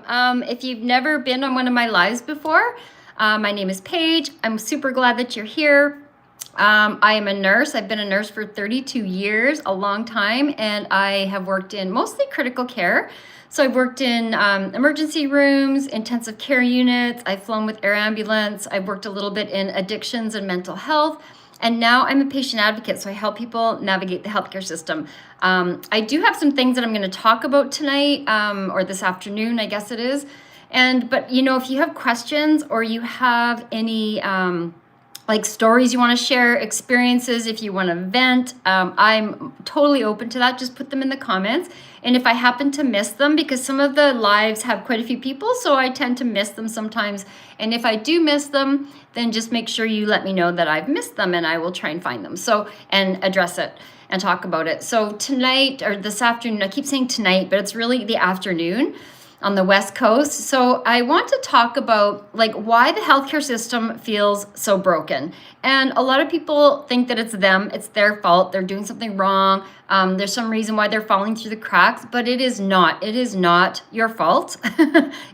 If you've never been on one of my lives before, my name is Paige. I'm super glad that you're here. I am a nurse. I've been a nurse for 32 years, a long time, and I have worked in mostly critical care. So I've worked in emergency rooms, intensive care units. I've flown with air ambulance. I've worked a little bit in addictions and mental health. And now I'm a patient advocate, so I help people navigate the healthcare system. I do have some things that I'm going to talk about tonight, or this afternoon, I guess it is. But if you have questions or you have any like stories you want to share, experiences, if you want to vent, I'm totally open to that. Just put them in the comments. And if I happen to miss them, because some of the lives have quite a few people, so I tend to miss them sometimes. And if I do miss them, then just make sure you let me know that I've missed them and I will try and find them. And address it and talk about it. So tonight or this afternoon, I keep saying tonight, but it's really the afternoon on the West Coast. So I want to talk about why the healthcare system feels so broken. And a lot of people think that it's them, it's their fault, they're doing something wrong. There's some reason why they're falling through the cracks, but it is not. It is not your fault.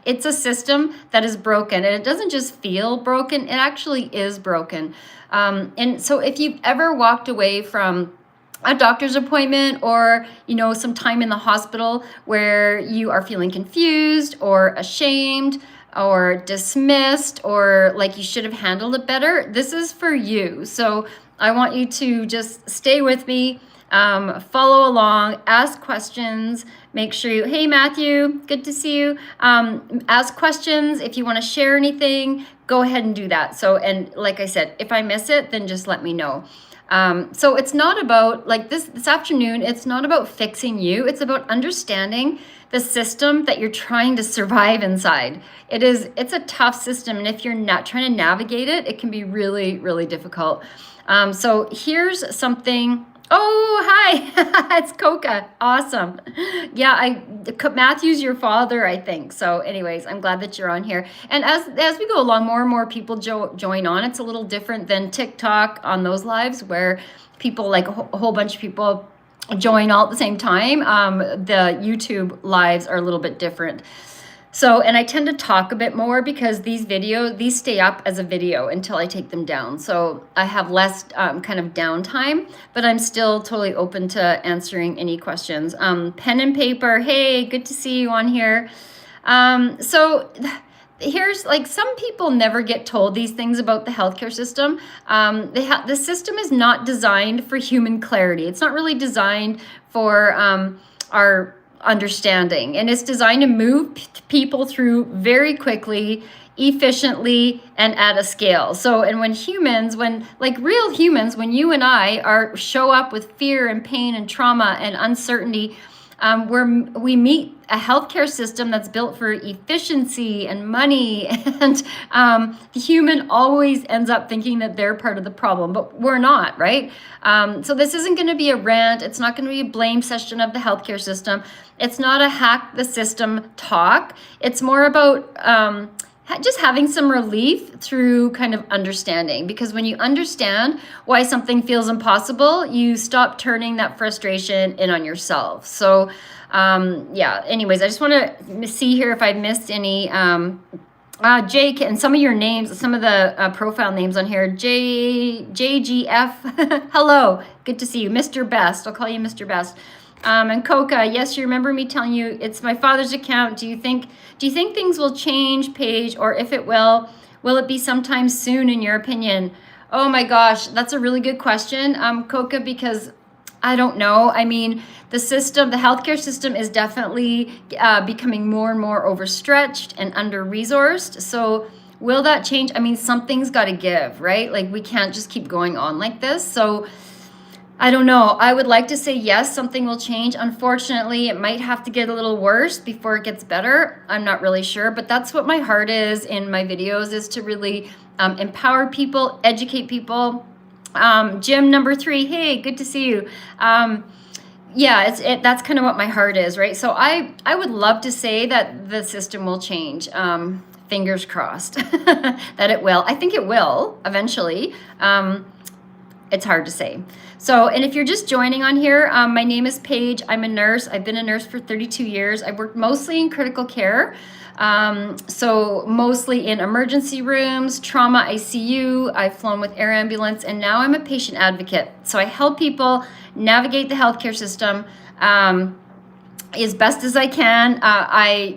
It's a system that is broken, and it doesn't just feel broken, it actually is broken. And so if you've ever walked away from a doctor's appointment or some time in the hospital where you are feeling confused or ashamed or dismissed or like you should have handled it better, this is for you. So I want you to just stay with me, follow along, ask questions, make sure hey Matthew, good to see you. Ask questions. If you want to share anything, go ahead and do that. So, and like I said, if I miss it, then just let me know. So it's not about this afternoon, it's not about fixing you. It's about understanding the system that you're trying to survive inside. It's a tough system. And if you're not trying to navigate it, it can be really, really difficult. So here's something. Oh, hi, it's Coca. Awesome. Yeah, Matthew's your father, I think. So anyways, I'm glad that you're on here. And as we go along, more and more people join on. It's a little different than TikTok on those lives where people, a whole bunch of people join all at the same time. The YouTube lives are a little bit different. So, and I tend to talk a bit more because these stay up as a video until I take them down. So I have less kind of downtime, but I'm still totally open to answering any questions. Pen and paper, hey, good to see you on here. So here's some people never get told these things about the healthcare system. The system is not designed for human clarity. It's not really designed for our understanding, and it's designed to move people through very quickly, efficiently, and at a scale. So, and when real humans, when you and I show up with fear and pain and trauma and uncertainty, we meet a healthcare system that's built for efficiency and money, and the human always ends up thinking that they're part of the problem, but we're not, right? So this isn't going to be a rant. It's not going to be a blame session of the healthcare system. It's not a hack the system talk. It's more about just having some relief through kind of understanding, because when you understand why something feels impossible, you stop turning that frustration in on yourself. So yeah, anyways, I just want to see here if I missed any. Jake, and some of your names, some of the profile names on here, JGF, hello, good to see you, Mr. Best, I'll call you Mr. Best. And Coca, yes, you remember me telling you it's my father's account. Do you think things will change, Paige, or if it will it be sometime soon in your opinion? Oh my gosh, that's a really good question, Coca, because I don't know. I mean, the healthcare system is definitely becoming more and more overstretched and under-resourced. So will that change? I mean, something's got to give, right? We can't just keep going on like this. So I don't know. I would like to say yes, something will change. Unfortunately, it might have to get a little worse before it gets better. I'm not really sure, but that's what my heart is in my videos, is to really empower people, educate people. Jim number 3, hey, good to see you. Yeah, that's kind of what my heart is, right? So I would love to say that the system will change. Fingers crossed that it will. I think it will eventually. it's hard to say. So, and if you're just joining on here, my name is Paige. I'm a nurse. I've been a nurse for 32 years. I've worked mostly in critical care. So mostly in emergency rooms, trauma, ICU. I've flown with air ambulance, and now I'm a patient advocate. So I help people navigate the healthcare system as best as I can.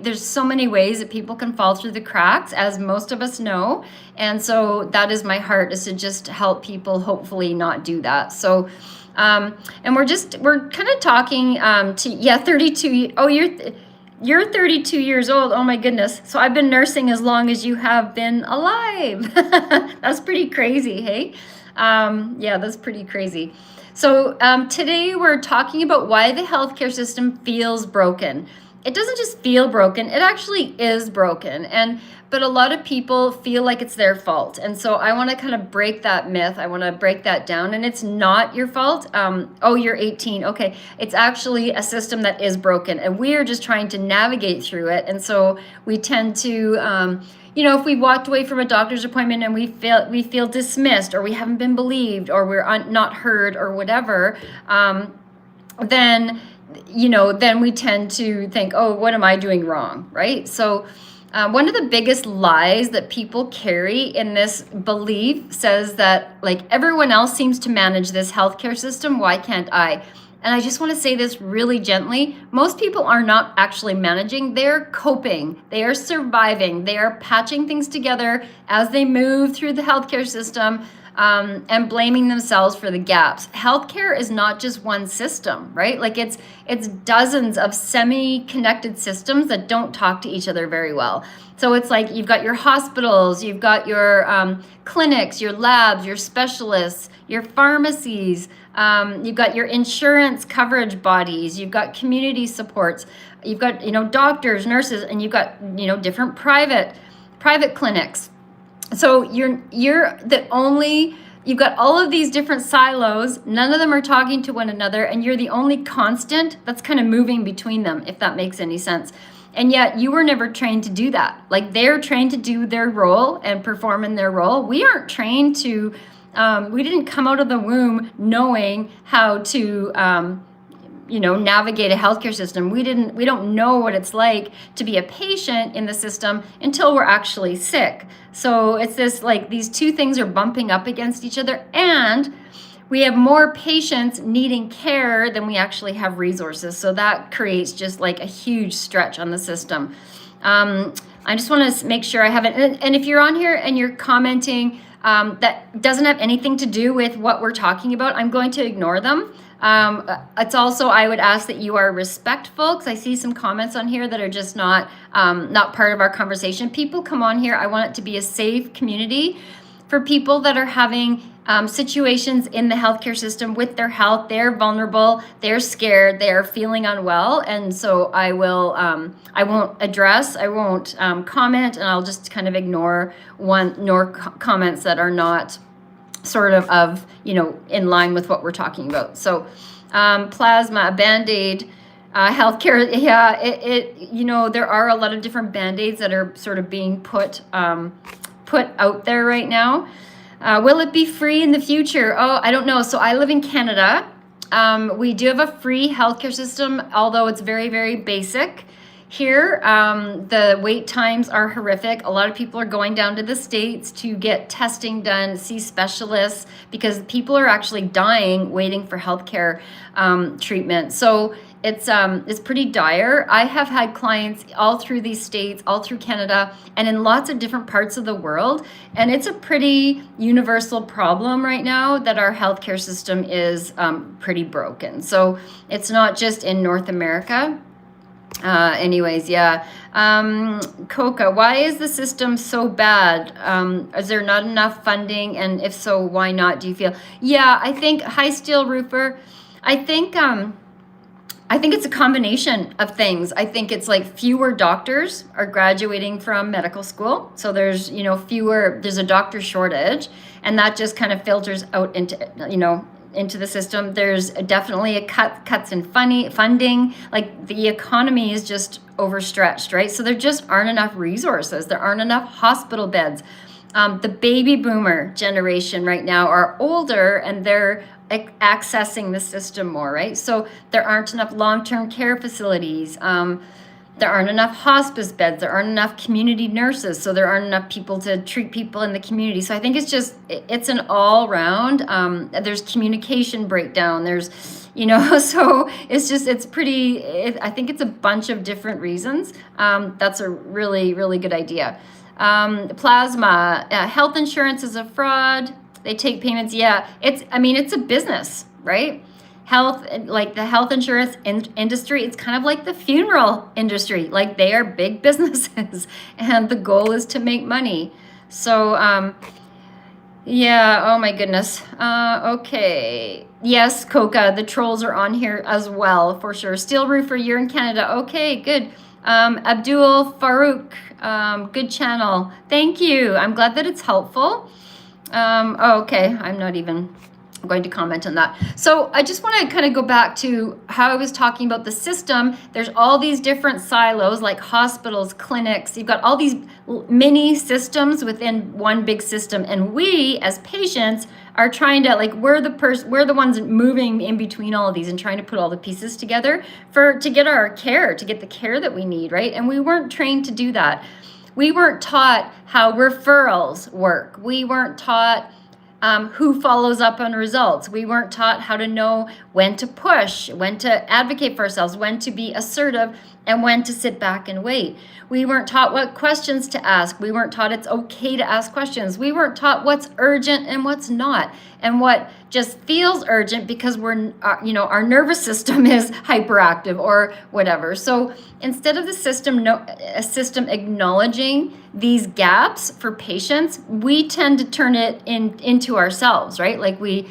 There's so many ways that people can fall through the cracks, as most of us know. And so that is my heart, is to just help people hopefully not do that. So, and we're kind of talking to 32. Oh, you're 32 years old. Oh my goodness. So I've been nursing as long as you have been alive. That's pretty crazy, hey? Yeah, that's pretty crazy. So today we're talking about why the healthcare system feels broken. It doesn't just feel broken, it actually is broken. But a lot of people feel like it's their fault. And so I want to kind of break that myth. I want to break that down. And it's not your fault. Oh, you're 18. Okay. It's actually a system that is broken. And we are just trying to navigate through it. And so we tend to, if we walked away from a doctor's appointment and we feel dismissed, or we haven't been believed, or we're not heard, or whatever, then we tend to think, oh, what am I doing wrong? Right? So one of the biggest lies that people carry in this belief says that, like, everyone else seems to manage this healthcare system, why can't I? And I just want to say this really gently. Most people are not actually managing. They're coping. They are surviving. They are patching things together as they move through the healthcare system, and blaming themselves for the gaps. Healthcare is not just one system, right? Like it's dozens of semi-connected systems that don't talk to each other very well. So it's like you've got your hospitals, you've got your clinics, your labs, your specialists, your pharmacies, you've got your insurance coverage bodies, you've got community supports, you've got, doctors, nurses, and you've got, different private clinics. So you've got all of these different silos, none of them are talking to one another, and you're the only constant that's kind of moving between them, if that makes any sense. And yet you were never trained to do that. Like, they're trained to do their role and perform in their role. We aren't trained to, we didn't come out of the womb knowing how to, navigate a healthcare system. We don't know what it's like to be a patient in the system until we're actually sick. So it's this, like, these two things are bumping up against each other, and we have more patients needing care than we actually have resources. So that creates just like a huge stretch on the system. I just want to make sure I haven't, and if you're on here and you're commenting that doesn't have anything to do with what we're talking about, I'm going to ignore them. It's also, I would ask that you are respectful, because I see some comments on here that are just not part of our conversation. People come on here. I want it to be a safe community for people that are having situations in the healthcare system with their health. They're vulnerable, they're scared, they're feeling unwell. And so I won't address, I won't comment, and I'll just kind of ignore comments that are not sort of in line with what we're talking about. So plasma, Band-Aid, healthcare, yeah, there are a lot of different Band-Aids that are sort of being put out there right now. Will it be free in the future? Oh, I don't know. So I live in Canada. We do have a free healthcare system, although it's very, very basic. Here, the wait times are horrific. A lot of people are going down to the States to get testing done, see specialists, because people are actually dying waiting for healthcare treatment. So it's pretty dire. I have had clients all through these states, all through Canada, and in lots of different parts of the world. And it's a pretty universal problem right now that our healthcare system is pretty broken. So it's not just in North America. Anyways, yeah. Coca, why is the system so bad? Is there not enough funding? And if so, why not, do you feel? Yeah, I think, hi, Steel Roofer. I think it's a combination of things. I think it's like fewer doctors are graduating from medical school. So there's, there's a doctor shortage, and that just kind of filters out into the system. There's definitely cuts in funding. Like, the economy is just overstretched, right? So there just aren't enough resources. There aren't enough hospital beds. The baby boomer generation right now are older and they're accessing the system more, right? So there aren't enough long-term care facilities. There aren't enough hospice beds. There aren't enough community nurses. So there aren't enough people to treat people in the community. So I think it's an all round, there's communication breakdown. There's, so it's pretty, I think it's a bunch of different reasons. That's a really, really good idea. Plasma, health insurance is a fraud. They take payments. Yeah, it's a business, right? Health, like the health insurance industry, it's kind of like the funeral industry. Like they are big businesses and the goal is to make money. So, yeah, oh my goodness. Okay. Yes, Coca, the trolls are on here as well, for sure. Steel Roofer, you're in Canada. Okay, good. Abdul Farouk, good channel. Thank you. I'm glad that it's helpful. Okay, I'm not even going to comment on that. So I just want to kind of go back to how I was talking about the system. There's all these different silos like hospitals, clinics. You've got all these mini systems within one big system. And we as patients are trying to, like, we're the ones moving in between all of these and trying to put all the pieces together to get our care, to get the care that we need, right? And we weren't trained to do that. We weren't taught how referrals work. We weren't taught who follows up on results. We weren't taught how to know when to push, when to advocate for ourselves, when to be assertive, and when to sit back and wait. We weren't taught what questions to ask. We weren't taught it's okay to ask questions. We weren't taught what's urgent and what's not, and what just feels urgent because our nervous system is hyperactive or whatever. So instead of a system acknowledging these gaps for patients, we tend to turn it into ourselves, right? Like we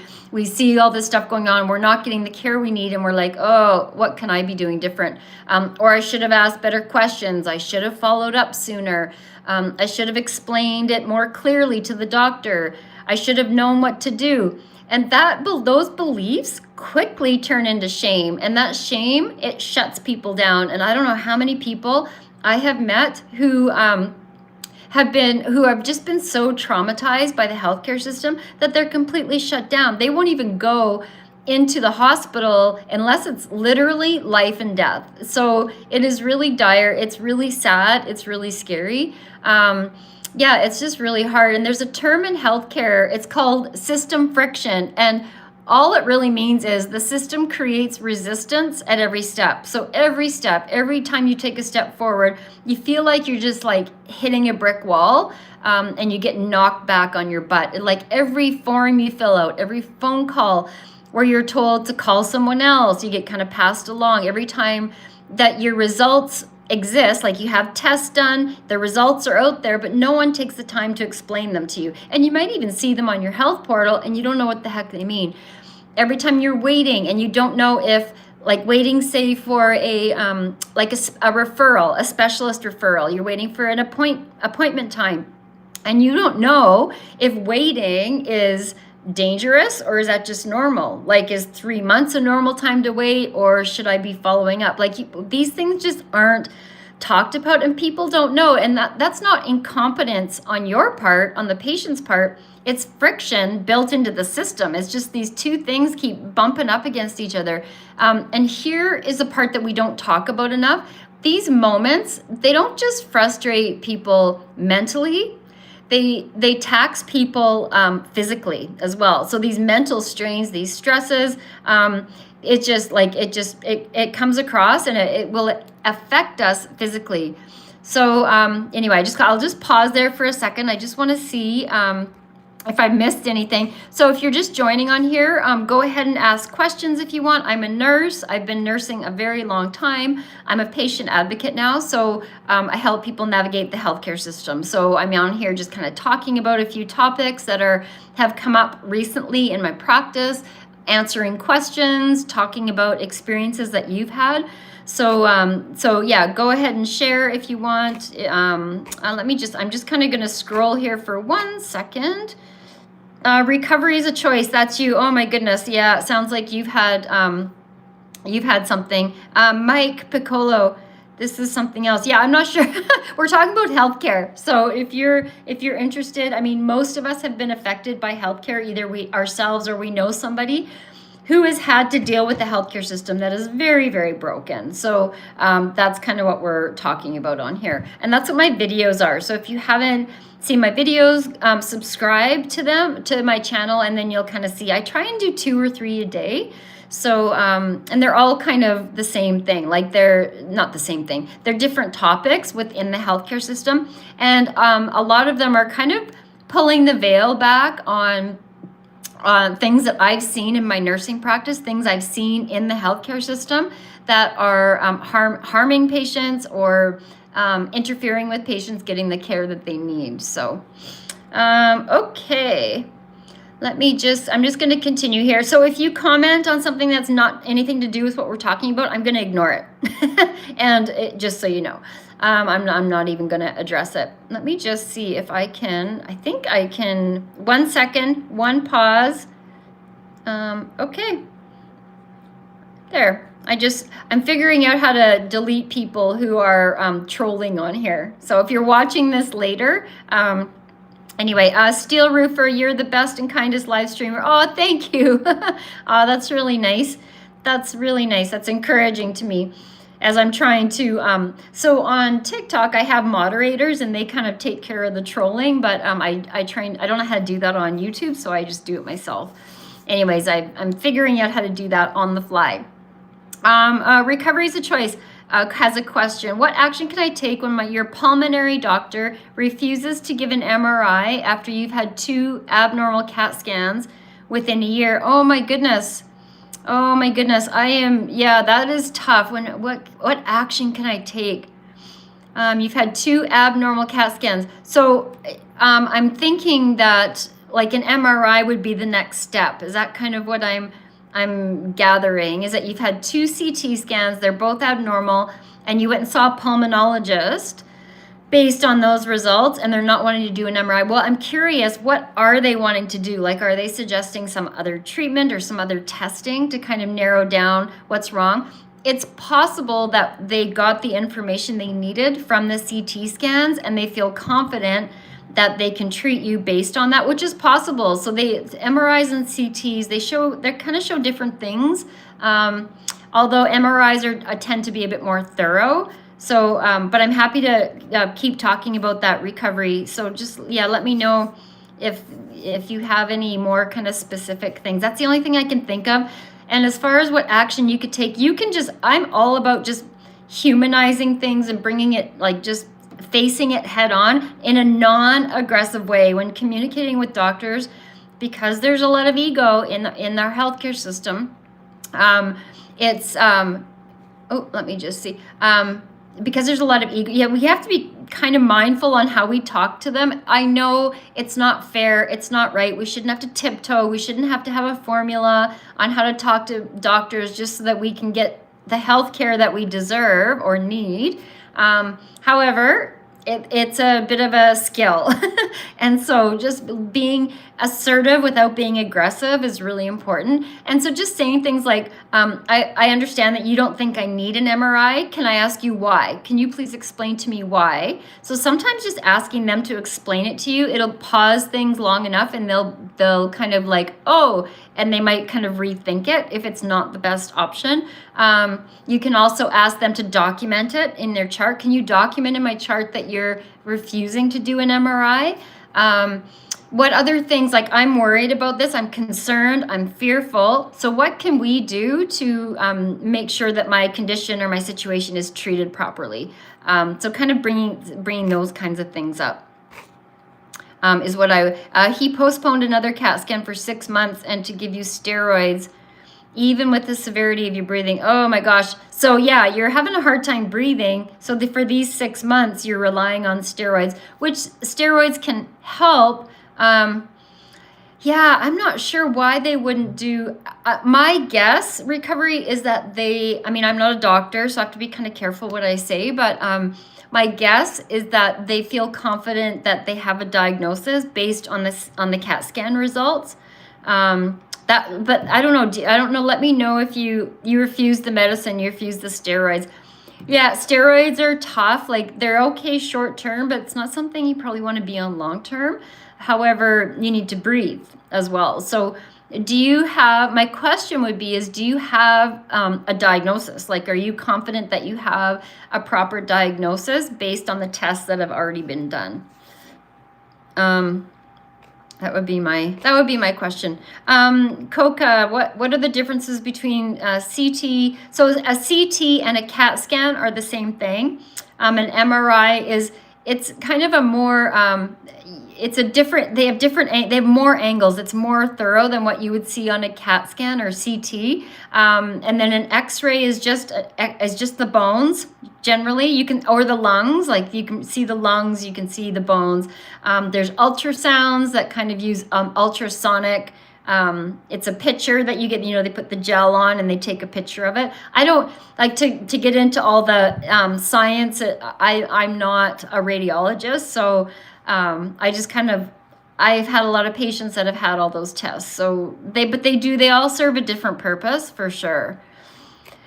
see all this stuff going on, we're not getting the care we need, and we're like, oh, what can I be doing different? Or I should have asked better questions. I should have followed up sooner. I should have explained it more clearly to the doctor. I should have known what to do. And those beliefs quickly turn into shame. And that shame, it shuts people down. And I don't know how many people I have met who have just been so traumatized by the healthcare system that they're completely shut down. They won't even go into the hospital unless it's literally life and death. So it is really dire. It's really sad. It's really scary. Yeah, it's just really hard. And there's a term in healthcare, it's called system friction. And all it really means is the system creates resistance at every step. So every step, every time you take a step forward, you feel like you're just like hitting a brick wall, and you get knocked back on your butt. Like every form you fill out, every phone call where you're told to call someone else, you get kind of passed along. Every time that your results exist, like you have tests done, the results are out there, but no one takes the time to explain them to you. And you might even see them on your health portal and you don't know what the heck they mean. Every time you're waiting and you don't know if, like waiting, say for a referral, a specialist referral, you're waiting for an appointment time, and you don't know if waiting is dangerous or is that just normal? Like, is 3 months a normal time to wait, or should I be following up? Like these things just aren't talked about and people don't know. And that's not incompetence on your part, on the patient's part. It's friction built into the system. It's just these two things keep bumping up against each other. And here is a part that we don't talk about enough. These moments, they don't just frustrate people mentally, they tax people physically as well. So these mental strains, these stresses, it comes across and it will affect us physically. So anyway, I'll just pause there for a second. I just want to see if I missed anything. So if you're just joining on here, go ahead and ask questions if you want. I'm a nurse. I've been nursing a very long time. I'm a patient advocate now, so I help people navigate the healthcare system. So I'm on here just kind of talking about a few topics that have come up recently in my practice, answering questions, talking about experiences that you've had. So yeah, go ahead and share if you want. I'm just kind of going to scroll here for 1 second. Recovery is a choice. That's you. Oh my goodness. Yeah. It sounds like you've had something. Mike Piccolo, This is something else. Yeah, I'm not sure. We're talking about healthcare. So if you're interested, I mean, most of us have been affected by healthcare, either we ourselves or we know somebody who has had to deal with the healthcare system that is very, very broken. So that's kind of what we're talking about on here. And that's what my videos are. So if you haven't seen my videos, subscribe to them, to my channel, and then you'll kind of see. I try and do 2 or 3 a day. So, and they're all kind of the same thing. Like, they're not the same thing. They're different topics within the healthcare system. And a lot of them are kind of pulling the veil back on things that I've seen in my nursing practice, things I've seen in the healthcare system that are harming patients or interfering with patients getting the care that they need. So, okay. I'm just going to continue here. So if you comment on something that's not anything to do with what we're talking about, I'm going to ignore it. And just so you know, I'm not even going to address it. Let me just see if I think I can, 1 second, 1 pause. Okay. There. I'm figuring out how to delete people who are trolling on here. So if you're watching this later, anyway, Steel Roofer, you're the best and kindest live streamer. Oh, thank you. Oh, that's really nice. That's really nice. That's encouraging to me as I'm trying to, so on TikTok, I have moderators and they kind of take care of the trolling, but I don't know how to do that on YouTube, so I just do it myself. Anyways, I'm figuring out how to do that on the fly. Recovery is a choice. Has a question. What action can I take when your pulmonary doctor refuses to give an MRI after you've had 2 abnormal CAT scans within a year? Oh my goodness. Oh my goodness. That is tough. What action can I take? You've had 2 abnormal CAT scans. So I'm thinking that like an MRI would be the next step. Is that kind of what I'm gathering, is that you've had 2 CT scans, they're both abnormal, and you went and saw a pulmonologist based on those results, and they're not wanting to do an MRI. Well, I'm curious, what are they wanting to do? Like, are they suggesting some other treatment or some other testing to kind of narrow down what's wrong? It's possible that they got the information they needed from the CT scans, and they feel confident that they can treat you based on that, which is possible. So MRIs and CTs, they kind of show different things. Although MRIs tend to be a bit more thorough. So, but I'm happy to keep talking about that recovery. So just, let me know if you have any more kind of specific things. That's the only thing I can think of. And as far as what action you could take, I'm all about just humanizing things and bringing it, like, just facing it head on in a non-aggressive way when communicating with doctors, because there's a lot of ego in our healthcare system. Let me just see. Because there's a lot of ego. Yeah, we have to be kind of mindful on how we talk to them. I know it's not fair. It's not right. We shouldn't have to tiptoe. We shouldn't have to have a formula on how to talk to doctors just so that we can get the health care that we deserve or need. However, it's a bit of a skill. And so just being assertive without being aggressive is really important. And so just saying things like, I understand that you don't think I need an MRI. Can I ask you why? Can you please explain to me why? So sometimes just asking them to explain it to you, it'll pause things long enough, and they'll kind of like, oh, and they might kind of rethink it if it's not the best option. You can also ask them to document it in their chart. Can you document in my chart that you're refusing to do an MRI? What other things, like, I'm worried about this, I'm concerned, I'm fearful. So what can we do to make sure that my condition or my situation is treated properly? So kind of bringing those kinds of things up. Is what he postponed another CAT scan for 6 months and to give you steroids, even with the severity of your breathing. Oh my gosh. So yeah, you're having a hard time breathing. So for these 6 months, you're relying on steroids, which steroids can help. I'm not sure why they wouldn't do, my guess, recovery, is that I'm not a doctor, so I have to be kind of careful what I say, but my guess is that they feel confident that they have a diagnosis based on the CAT scan results. But I don't know. Let me know if you refuse the medicine, you refuse the steroids. Yeah, steroids are tough. Like they're okay short term, but it's not something you probably want to be on long term. However, you need to breathe as well. So do you have, my question would be is, do you have a diagnosis? Like, are you confident that you have a proper diagnosis based on the tests that have already been done? That would be my question. Coca, what are the differences between CT? So a CT and a CAT scan are the same thing. An MRI it's kind of a more it's a different, they have more angles. It's more thorough than what you would see on a CAT scan or CT. And then an X-ray is just the bones. Generally, you can, or the lungs, like you can see the lungs, you can see the bones. There's ultrasounds that kind of use ultrasonic. It's a picture that you get, they put the gel on and they take a picture of it. I don't like to get into all the science. I'm not a radiologist, so I just I've had a lot of patients that have had all those tests. So they all serve a different purpose for sure.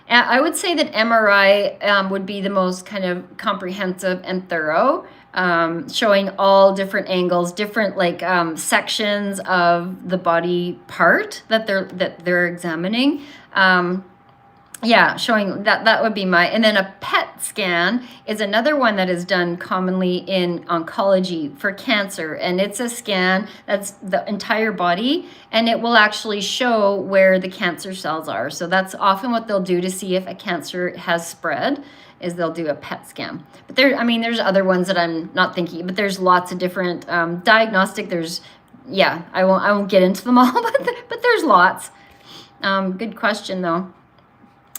I would say that MRI would be the most kind of comprehensive and thorough, showing all different angles, different sections of the body part that they're examining. Yeah, showing that would be and then a PET scan is another one that is done commonly in oncology for cancer. And it's a scan that's the entire body, and it will actually show where the cancer cells are. So that's often what they'll do to see if a cancer has spread, is they'll do a PET scan. But there's other ones that I'm not thinking, but there's lots of different diagnostic. I won't get into them all, but there's lots. Good question though.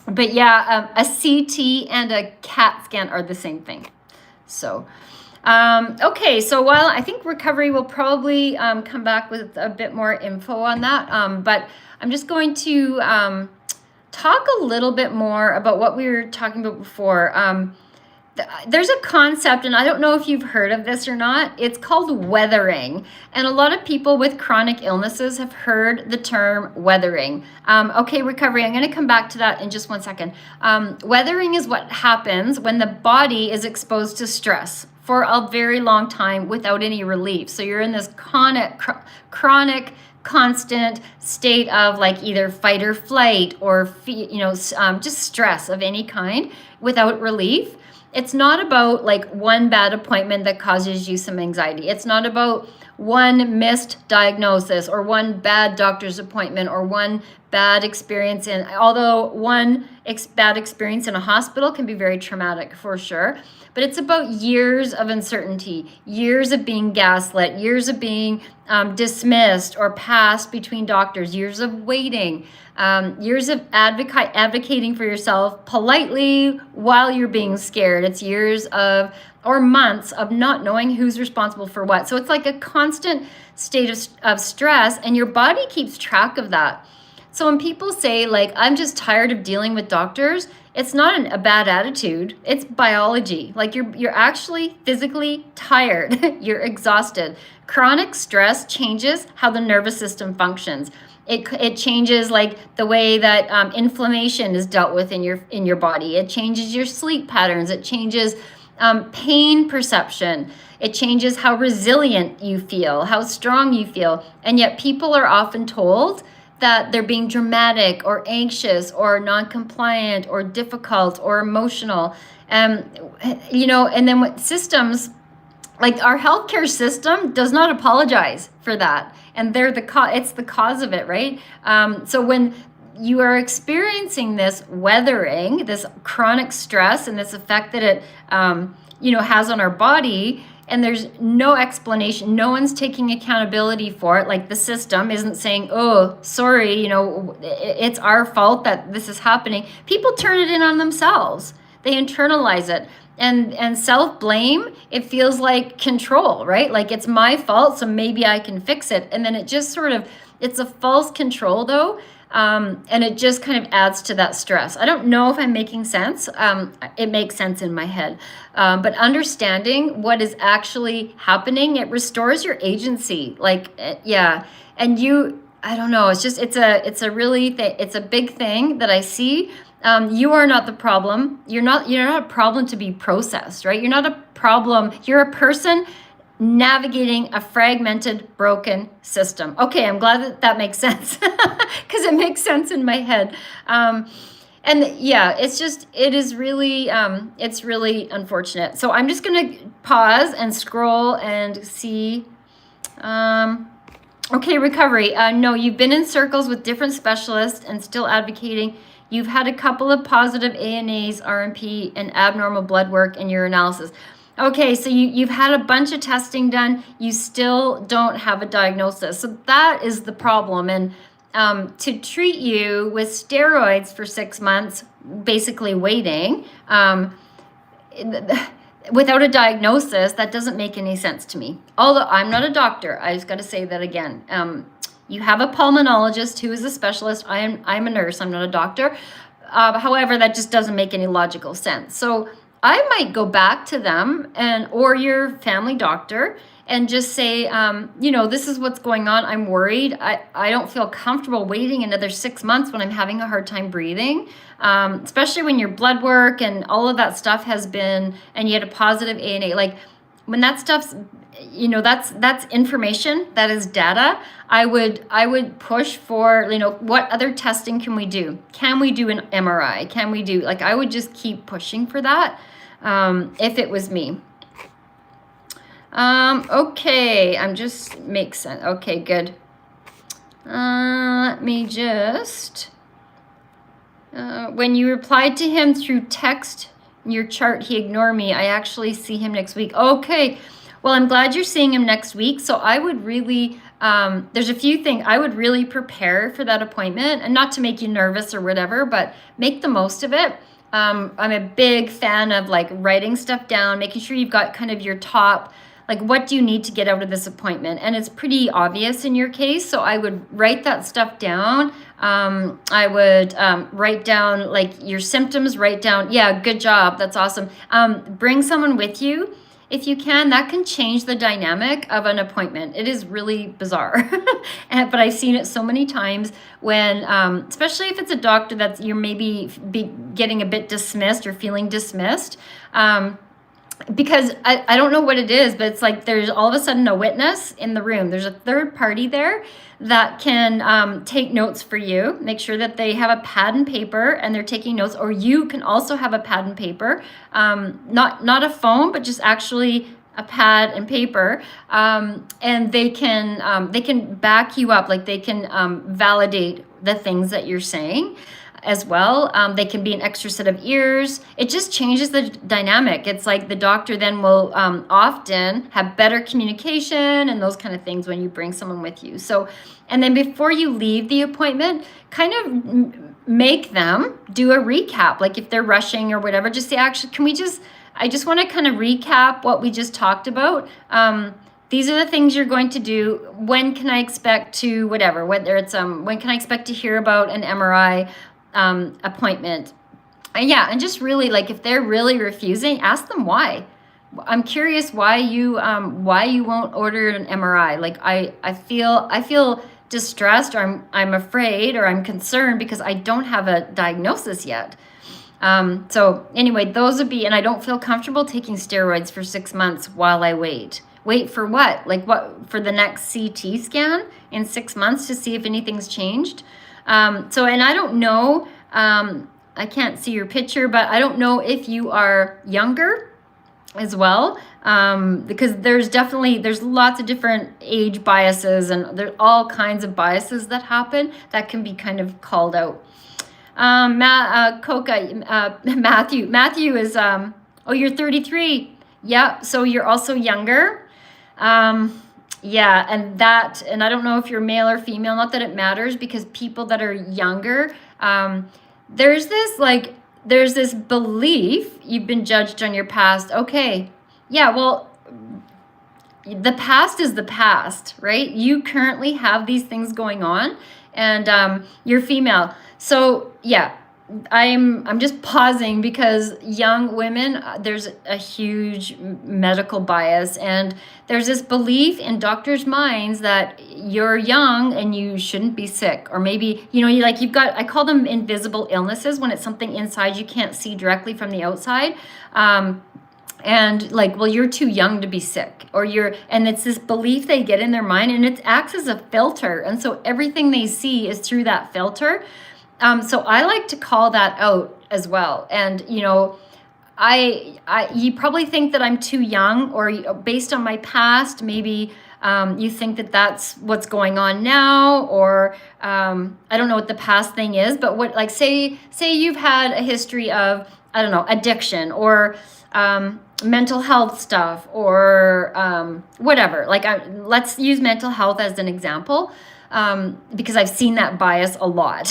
But yeah, a CT and a CAT scan are the same thing. So, okay. So while I think recovery will probably come back with a bit more info on that, but I'm just going to talk a little bit more about what we were talking about before. There's a concept, and I don't know if you've heard of this or not. It's called weathering. And a lot of people with chronic illnesses have heard the term weathering. Okay, recovery, I'm going to come back to that in just one second. Weathering is what happens when the body is exposed to stress for a very long time without any relief. So you're in this chronic constant state of either fight or flight or just stress of any kind without relief. It's not about one bad appointment that causes you some anxiety. It's not about one missed diagnosis or one bad doctor's appointment or one bad experience although one bad experience in a hospital can be very traumatic for sure. But it's about years of uncertainty, years of being gaslit, years of being dismissed or passed between doctors, years of waiting, years of advocating for yourself politely while you're being scared. It's years or months of not knowing who's responsible for what. So it's like a constant state of stress, and your body keeps track of that. So when people say I'm just tired of dealing with doctors, it's not a bad attitude. It's biology. You're actually physically tired. You're exhausted. Chronic stress changes how the nervous system functions. It changes the way that inflammation is dealt with in your body. It changes your sleep patterns. It changes pain perception. It changes how resilient you feel, how strong you feel. And yet people are often told that they're being dramatic or anxious or non-compliant or difficult or emotional. And then what systems, our healthcare system does not apologize for that. And it's the cause of it, right? So when you are experiencing this weathering, this chronic stress and this effect that it, has on our body, and there's no explanation, no one's taking accountability for it. The system isn't saying, oh, sorry, it's our fault that this is happening. People turn it in on themselves. They internalize it. And self-blame, it feels like control, right? It's my fault, so maybe I can fix it. And then it just it's a false control though. And it just kind of adds to that stress. I don't know if I'm making sense. It makes sense in my head. But understanding what is actually happening, it restores your agency. And I don't know, it's a big thing that I see. You are not the problem. You're not a problem to be processed, right? You're not a problem. You're a person navigating a fragmented, broken system. Okay, I'm glad that makes sense because it makes sense in my head. And yeah, it's really unfortunate. So I'm just gonna pause and scroll and see. Okay, recovery. No, you've been in circles with different specialists and still advocating. You've had a couple of positive ANAs, RMP, and abnormal blood work in your analysis. Okay, so you've had a bunch of testing done. You still don't have a diagnosis. So that is the problem. And to treat you with steroids for 6 months, basically waiting, without a diagnosis, that doesn't make any sense to me. Although I'm not a doctor, I just got to say that again. You have a pulmonologist who is a specialist. I'm a nurse. I'm not a doctor. However, that just doesn't make any logical sense. So I might go back to them or your family doctor and just say, this is what's going on. I'm worried. I don't feel comfortable waiting another 6 months when I'm having a hard time breathing, especially when your blood work and all of that stuff has been, and you had a positive ANA. Like when that stuff's, that's information, that is data. I would push for, what other testing can we do? Can we do an MRI? Can we do, I would just keep pushing for that if it was me. Okay, makes sense. Okay, good. Let me just, when you replied to him through text, your chart, he ignored me. I actually see him next week. Okay, well, I'm glad you're seeing him next week. So I would really, there's a few things, I would really prepare for that appointment, and not to make you nervous or whatever, but make the most of it. I'm a big fan of writing stuff down, making sure you've got kind of your top, what do you need to get out of this appointment? And it's pretty obvious in your case. So I would write that stuff down. I would write down your symptoms, write down, yeah, good job. That's awesome. Bring someone with you if you can. That can change the dynamic of an appointment. It is really bizarre. But I've seen it so many times when, especially if it's a doctor that you're maybe getting a bit dismissed or feeling dismissed. Because I don't know what it is, but it's there's all of a sudden a witness in the room. There's a third party there that can take notes for you. Make sure that they have a pad and paper and they're taking notes, or you can also have a pad and paper, not a phone, but just actually a pad and paper, and they can back you up, they can validate the things that you're saying as well. They can be an extra set of ears. It just changes the dynamic. It's the doctor then will often have better communication and those kind of things when you bring someone with you. So, and then before you leave the appointment, kind of make them do a recap. If they're rushing or whatever, just say, actually, I just want to kind of recap what we just talked about. These are the things you're going to do. When can I expect to, whatever, whether it's, when can I expect to hear about an MRI appointment? And yeah, and just really if they're really refusing, ask them why. I'm curious why you won't order an MRI. I feel distressed, or I'm afraid, or I'm concerned because I don't have a diagnosis yet. So anyway, those would be, and I don't feel comfortable taking steroids for 6 months while I wait. Wait for what? What, for the next CT scan in 6 months to see if anything's changed? So, and I don't know, I can't see your picture, but I don't know if you are younger as well, because there's lots of different age biases, and there's all kinds of biases that happen that can be kind of called out. Matthew is, you're 33. Yeah, so you're also younger. Yeah, and I don't know if you're male or female, not that it matters, because people that are younger, there's this belief you've been judged on your past. Okay, yeah, well, the past is the past, right? You currently have these things going on, and you're female. So yeah, I'm just pausing because young women, there's a huge medical bias, and there's this belief in doctors' minds that you're young and you shouldn't be sick, or maybe you've got, I call them invisible illnesses, when it's something inside you can't see directly from the outside. And like, well, you're too young to be sick, and it's this belief they get in their mind, and it acts as a filter, and so everything they see is through that filter. So I like to call that out as well. And, you probably think that I'm too young, or based on my past, maybe you think that that's what's going on now, or I don't know what the past thing is, but what, like, say you've had a history of, I don't know, addiction, or mental health stuff, or whatever. Like, let's use mental health as an example. Because I've seen that bias a lot.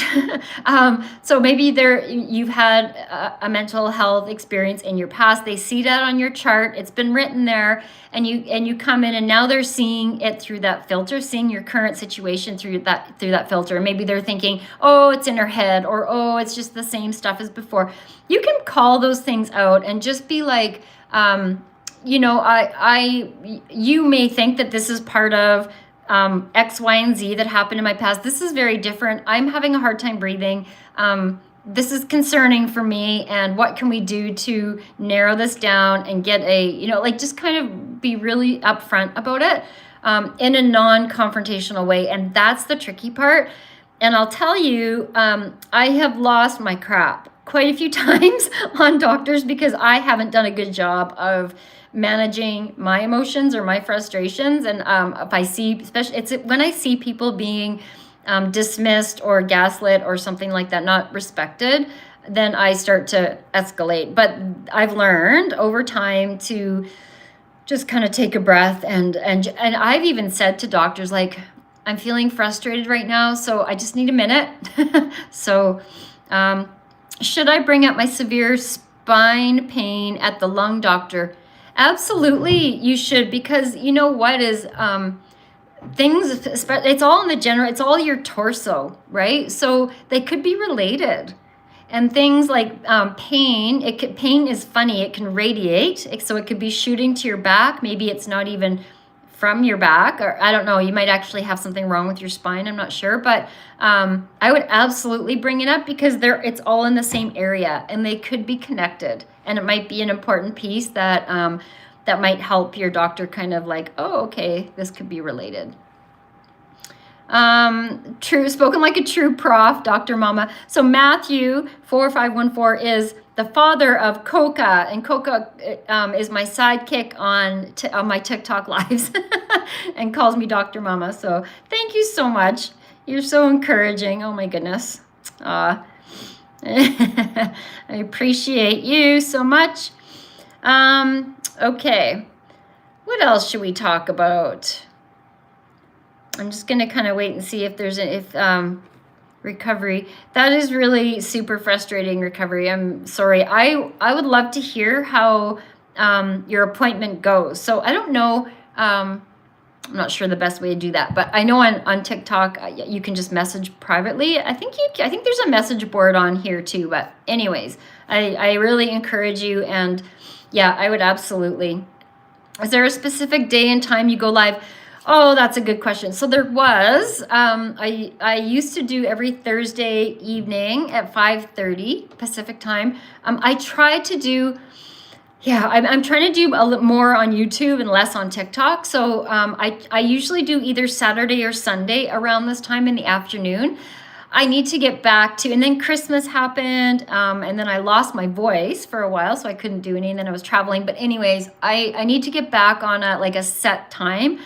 So maybe you've had a mental health experience in your past. They see that on your chart. It's been written there, and you come in, and now they're seeing it through that filter, seeing your current situation through that filter. And maybe they're thinking, oh, it's in her head, or oh, it's just the same stuff as before. You can call those things out and just be like, you may think that this is part of X, Y, and Z that happened in my past. This is very different. I'm having a hard time breathing. This is concerning for me. And what can we do to narrow this down and get just kind of be really upfront about it in a non-confrontational way. And that's the tricky part. And I'll tell you, I have lost my crap quite a few times on doctors because I haven't done a good job of managing my emotions or my frustrations. And if I see, especially, it's when I see people being dismissed or gaslit or something like that, not respected, then I start to escalate. But I've learned over time to just kind of take a breath, and I've even said to doctors, like, I'm feeling frustrated right now, so I just need a minute. So should I bring up my severe spine pain at the lung doctor? Absolutely, you should, because you know what is things, it's all in the general, it's all your torso, right? So they could be related. And things like pain, pain is funny, it can radiate, so it could be shooting to your back. Maybe it's not even from your back, or I don't know, you might actually have something wrong with your spine, I'm not sure, but I would absolutely bring it up because it's all in the same area and they could be connected, and it might be an important piece that that might help your doctor kind of like, oh, okay, this could be related. True, spoken like a true prof, Dr. Mama. So Matthew 4514 is the father of Coca, and Coca is my sidekick on my TikTok lives and calls me Dr. Mama. So thank you so much. You're so encouraging. Oh my goodness. I appreciate you so much. Okay. What else should we talk about? I'm just going to kind of wait and see if there's recovery. That is really super frustrating, recovery. I'm sorry. I would love to hear how your appointment goes. So I don't know. I'm not sure the best way to do that, but I know on TikTok you can just message privately. I think there's a message board on here too. But anyways, I really encourage you, and yeah, I would absolutely. Is there a specific day and time you go live? Oh, that's a good question. So there was, I used to do every Thursday evening at 5:30 Pacific time. I try to do, I'm trying to do a little more on YouTube and less on TikTok. So I usually do either Saturday or Sunday around this time in the afternoon. I need to get back to, and then Christmas happened, and then I lost my voice for a while, so I couldn't do any, and then I was traveling. But anyways, I need to get back on a set time.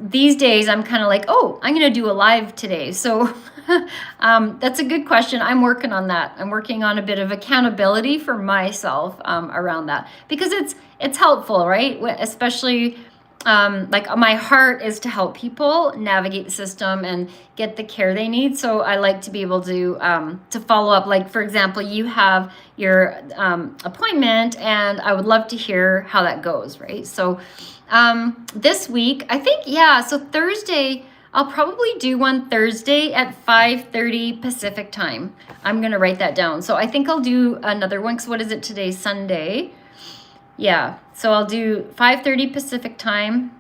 These days I'm kind of like, oh, I'm going to do a live today. So that's a good question. I'm working on that. I'm working on a bit of accountability for myself around that, because it's helpful, right? Especially like my heart is to help people navigate the system and get the care they need. So I like to be able to follow up. Like, for example, you have your appointment, and I would love to hear how that goes, right? So this week, I think, so Thursday, I'll probably do one Thursday at 5:30 Pacific time. I'm going to write that down. So I think I'll do another one, because what is it today? Sunday. Yeah, so I'll do 5:30 Pacific time.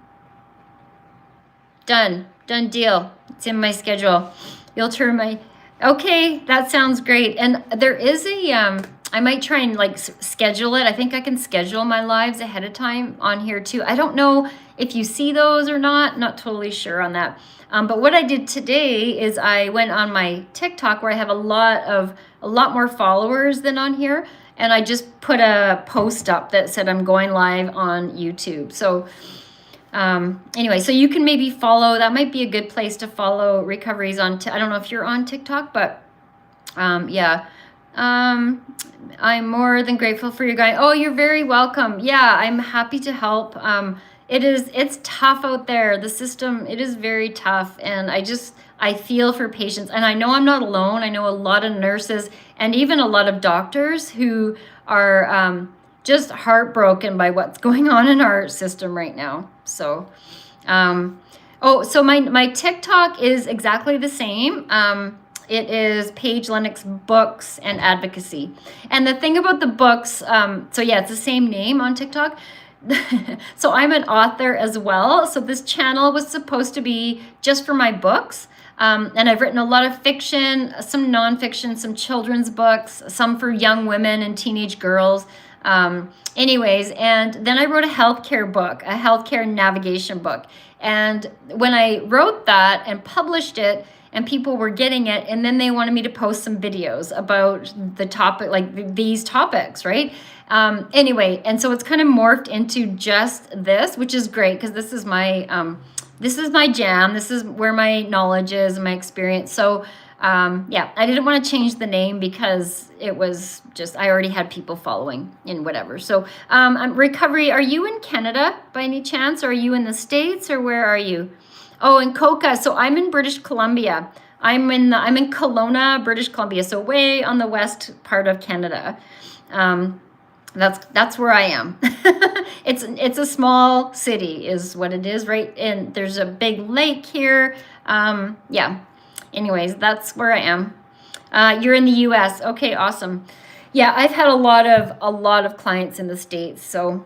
Done deal. It's in my schedule. You'll turn my, okay, that sounds great. And there is a, I might try and like schedule it. I think I can schedule my lives ahead of time on here too. I don't know if you see those or not totally sure on that. But what I did today is I went on my TikTok, where I have a lot more followers than on here. And I just put a post up that said I'm going live on YouTube. So anyway, so you can maybe follow, that might be a good place to follow Recoveries on, I don't know if you're on TikTok, but yeah. I'm more than grateful for your guide. Oh, you're very welcome. Yeah, I'm happy to help. It's tough out there. The system, it is very tough. And I feel for patients, and I know I'm not alone. I know a lot of nurses and even a lot of doctors who are, just heartbroken by what's going on in our system right now. So, so my TikTok is exactly the same. It is Paige Lennox Books and Advocacy. And the thing about the books, so yeah, it's the same name on TikTok. So I'm an author as well. So this channel was supposed to be just for my books. And I've written a lot of fiction, some nonfiction, some children's books, some for young women and teenage girls. Anyways, and then I wrote a healthcare book, a healthcare navigation book. And when I wrote that and published it, and people were getting it, and then they wanted me to post some videos about the topic, like these topics, right? Anyway, and so it's kind of morphed into just this, which is great, because this is my jam. This is where my knowledge is and my experience. So yeah, I didn't want to change the name because it was just, I already had people following and whatever. So Recovery, are you in Canada by any chance? Or are you in the States, or where are you? Oh, in Coca. So I'm in British Columbia. I'm in Kelowna, British Columbia. So way on the west part of Canada. That's where I am. It's a small city is what it is, right? And there's a big lake here. Yeah. Anyways, that's where I am. You're in the US. Okay, awesome. Yeah, I've had a lot of clients in the States, so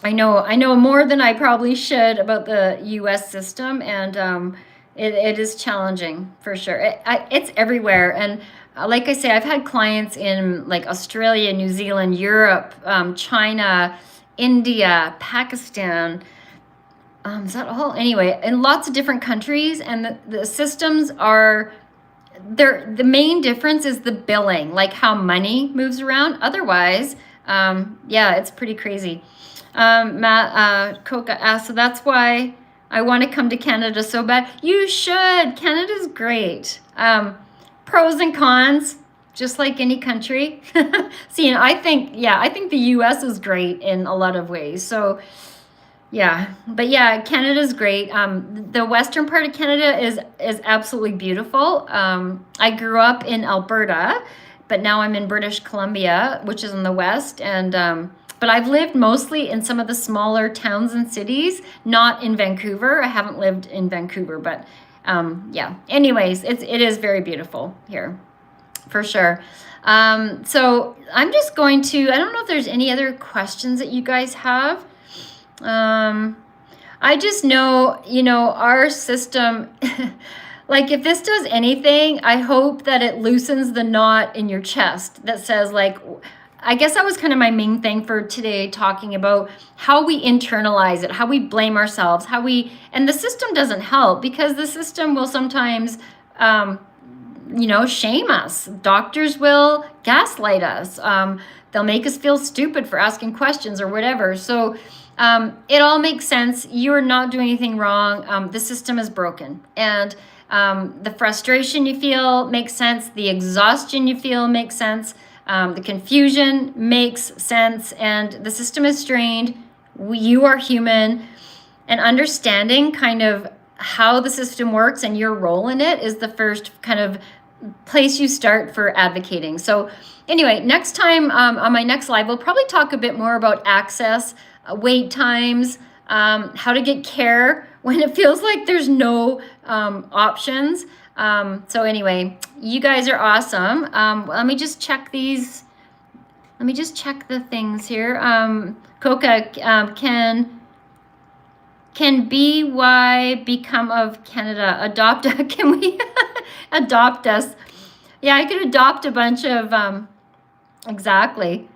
I know more than I probably should about the US system, and it is challenging for sure. It's everywhere, and like I say, I've had clients in like Australia, New Zealand, Europe, China, India, Pakistan. Is that all? Anyway, in lots of different countries, and the systems are there. The main difference is the billing, like how money moves around. Otherwise, yeah, it's pretty crazy. Matt Coca asked, so that's why I want to come to Canada so bad. You should. Canada's great. Pros and cons, just like any country. See, and I think the US is great in a lot of ways. So yeah, but yeah, Canada's great. The western part of Canada is absolutely beautiful. I grew up in Alberta, but now I'm in British Columbia, which is in the west, and but I've lived mostly in some of the smaller towns and cities, not in Vancouver. I haven't lived in Vancouver, but yeah. Anyways, it is very beautiful here, for sure. So I'm just going to, I don't know if there's any other questions that you guys have. I just know, our system, like if this does anything, I hope that it loosens the knot in your chest that says like, I guess that was kind of my main thing for today, talking about how we internalize it, how we blame ourselves, and the system doesn't help, because the system will sometimes, shame us. Doctors will gaslight us. They'll make us feel stupid for asking questions or whatever. So it all makes sense. You're not doing anything wrong. The system is broken. And the frustration you feel makes sense. The exhaustion you feel makes sense. The confusion makes sense, and the system is strained. You are human, and understanding kind of how the system works and your role in it is the first kind of place you start for advocating. So anyway, next time on my next live, we'll probably talk a bit more about access, wait times, how to get care when it feels like there's no options. So anyway, you guys are awesome. Let me just check these. Let me just check the things here. Coca, can BY become of Canada? Adopt, can we adopt us? Yeah, I could adopt a bunch of, exactly.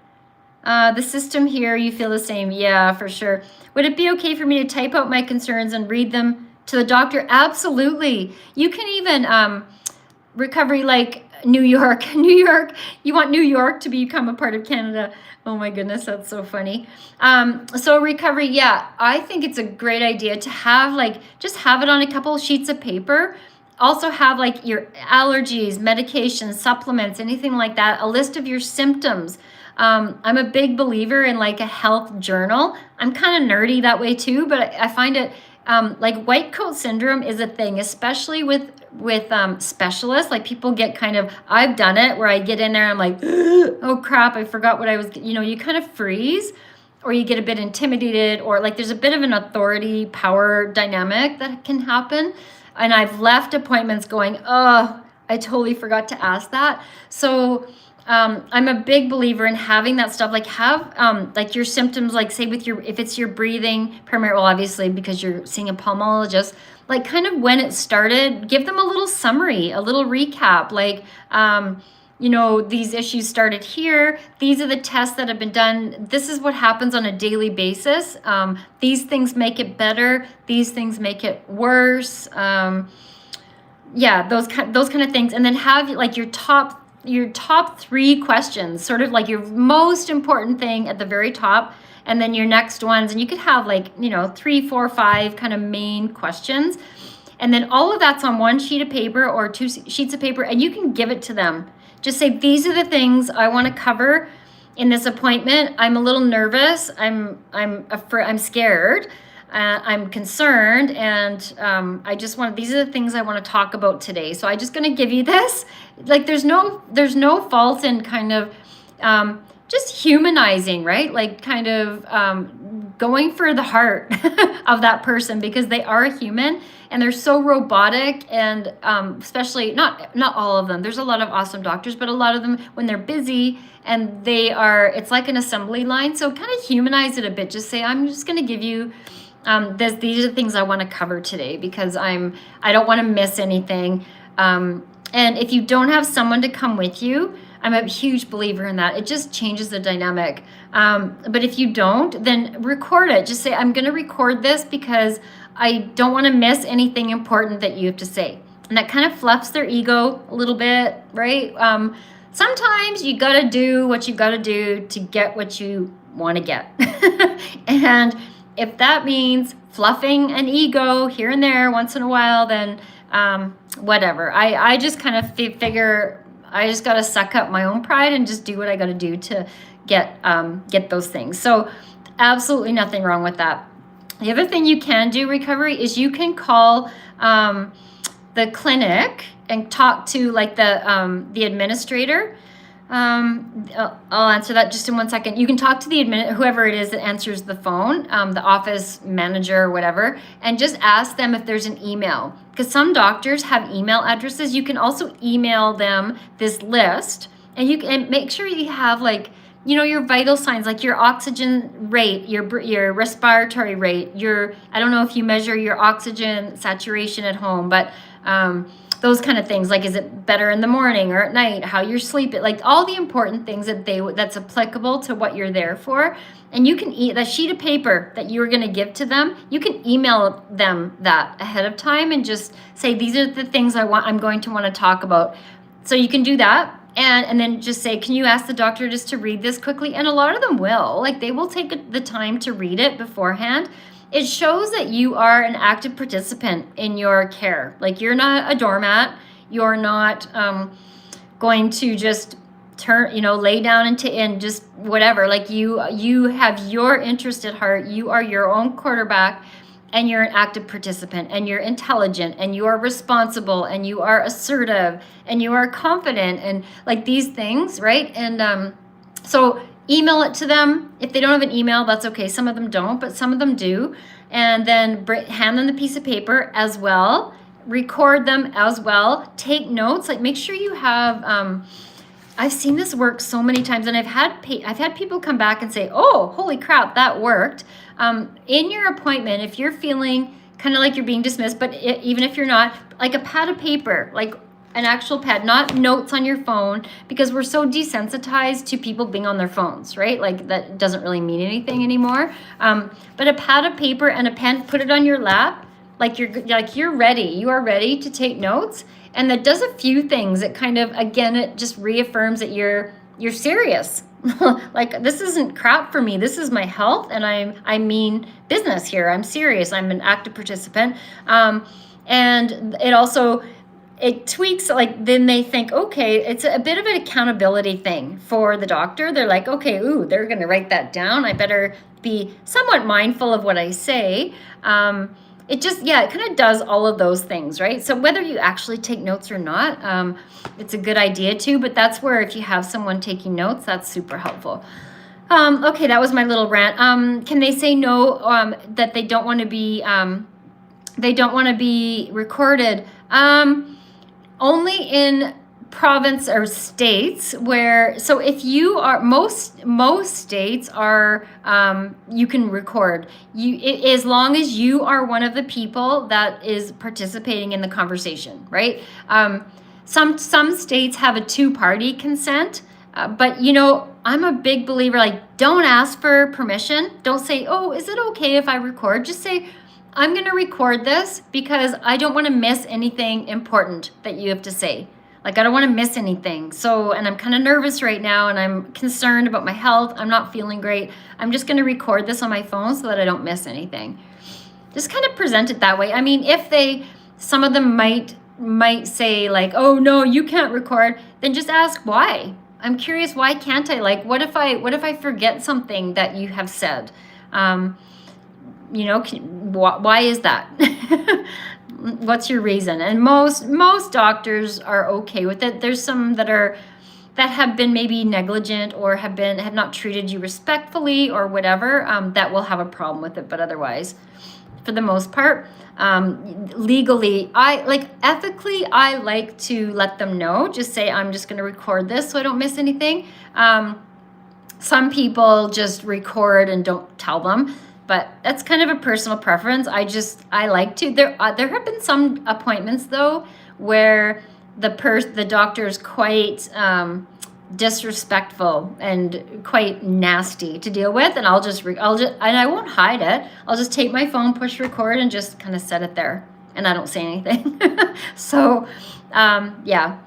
The system here, you feel the same. Yeah, for sure. Would it be okay for me to type out my concerns and read them to the doctor? Absolutely. You can even, recovery like New York, New York, you want New York to become a part of Canada. Oh my goodness, that's so funny. So recovery, yeah, I think it's a great idea to have like, just have it on a couple of sheets of paper. Also have like your allergies, medications, supplements, anything like that, a list of your symptoms. I'm a big believer in like a health journal. I'm kind of nerdy that way too, but I find it like white coat syndrome is a thing, especially with specialists. Like people get kind of, I've done it where I get in there and I'm like, oh crap, I forgot what I was, you kind of freeze, or you get a bit intimidated, or like there's a bit of an authority power dynamic that can happen. And I've left appointments going, oh, I totally forgot to ask that. So I'm a big believer in having that stuff, like have like your symptoms, like say with your, if it's your breathing, primarily, well, obviously because you're seeing a pulmonologist, like kind of when it started, give them a little summary, a little recap, like, these issues started here. These are the tests that have been done. This is what happens on a daily basis. These things make it better. These things make it worse. Yeah, those kind of things. And then have like your top 3 questions, sort of like your most important thing at the very top, and then your next ones. And you could have like, 3, 4, 5 kind of main questions. And then all of that's on one sheet of paper or 2 sheets of paper, and you can give it to them. Just say, these are the things I want to cover in this appointment. I'm a little nervous. I'm scared. I'm concerned, and these are the things I want to talk about today. So I'm just going to give you this. Like there's no fault in kind of just humanizing, right? Like kind of going for the heart of that person, because they are a human and they're so robotic, and especially not all of them. There's a lot of awesome doctors, but a lot of them, when they're busy and it's like an assembly line. So kind of humanize it a bit. Just say, I'm just going to give you these are the things I want to cover today, because I don't want to miss anything. And if you don't have someone to come with you, I'm a huge believer in that. It just changes the dynamic. But if you don't, then record it. Just say, I'm going to record this because I don't want to miss anything important that you have to say. And that kind of fluffs their ego a little bit, right? Sometimes you got to do what you got to do to get what you want to get. And if that means fluffing an ego here and there once in a while, then whatever. I just kind of figure I just got to suck up my own pride and just do what I got to do to get those things. So absolutely nothing wrong with that. The other thing you can do, recovery, is you can call the clinic and talk to like the administrator. I'll answer that just in one second. You can talk to the whoever it is that answers the phone, the office manager or whatever, and just ask them if there's an email, because some doctors have email addresses. You can also email them this list, and you can make sure you have like, your vital signs, like your oxygen rate, your respiratory rate, I don't know if you measure your oxygen saturation at home, but those kind of things, like is it better in the morning or at night, how you're sleeping, like all the important things that's applicable to what you're there for. And you can that sheet of paper that you're going to give to them, you can email them that ahead of time and just say, these are the things I'm going to want to talk about. So you can do that. And then just say, can you ask the doctor just to read this quickly? And a lot of them will, like they will take the time to read it beforehand. It shows that you are an active participant in your care. Like you're not a doormat. You're not going to just lay down and just whatever. Like you have your interest at heart. You are your own quarterback, and you're an active participant, and you're intelligent, and you are responsible, and you are assertive, and you are confident, and like these things, right? And so email it to them. If they don't have an email, that's okay. Some of them don't, but some of them do. and then hand them the piece of paper as well, record them as well, take notes, like make sure you have, I've seen this work so many times, and I've had people come back and say, oh, holy crap, that worked. In your appointment, if you're feeling kind of like you're being dismissed, but even if you're not, like a pad of paper, like an actual pad, not notes on your phone, because we're so desensitized to people being on their phones, right? Like that doesn't really mean anything anymore. But a pad of paper and a pen, put it on your lap, like you're ready. You are ready to take notes. And that does a few things. It kind of, again, it just reaffirms that you're serious. Like, this isn't crap for me. This is my health, and I mean business here. I'm serious. I'm an active participant. And it also, it tweaks, like, then they think, okay, it's a bit of an accountability thing for the doctor. They're like, okay, ooh, they're going to write that down. I better be somewhat mindful of what I say. It just, yeah, it kind of does all of those things, right? So whether you actually take notes or not, it's a good idea too, but that's where if you have someone taking notes, that's super helpful. Okay, that was my little rant. Can they say no, that they don't want to be recorded? Only in province or states where, so if you are, most states are, you can record as long as you are one of the people that is participating in the conversation, right? Some states have a two-party consent, but you know, I'm a big believer, like, don't ask for permission. Don't say, oh, is it okay if I record? Just say, I'm going to record this because I don't want to miss anything important that you have to say. Like, I don't want to miss anything. So, and I'm kind of nervous right now, and I'm concerned about my health. I'm not feeling great. I'm just going to record this on my phone so that I don't miss anything. Just kind of present it that way. I mean, if some of them might say like, oh no, you can't record, then just ask why. I'm curious, why can't I? Like, what if I forget something that you have said? You know, why is that? What's your reason? And most doctors are okay with it. There's some that have been maybe negligent or have not treated you respectfully or whatever, that will have a problem with it. But otherwise, for the most part, legally, ethically, I like to let them know. Just say, I'm just going to record this so I don't miss anything. Some people just record and don't tell them. But that's kind of a personal preference. I like to. There have been some appointments though where the doctor is quite disrespectful and quite nasty to deal with, and I'll just and I won't hide it. I'll just take my phone, push record, and just kind of set it there, and I don't say anything. So, yeah.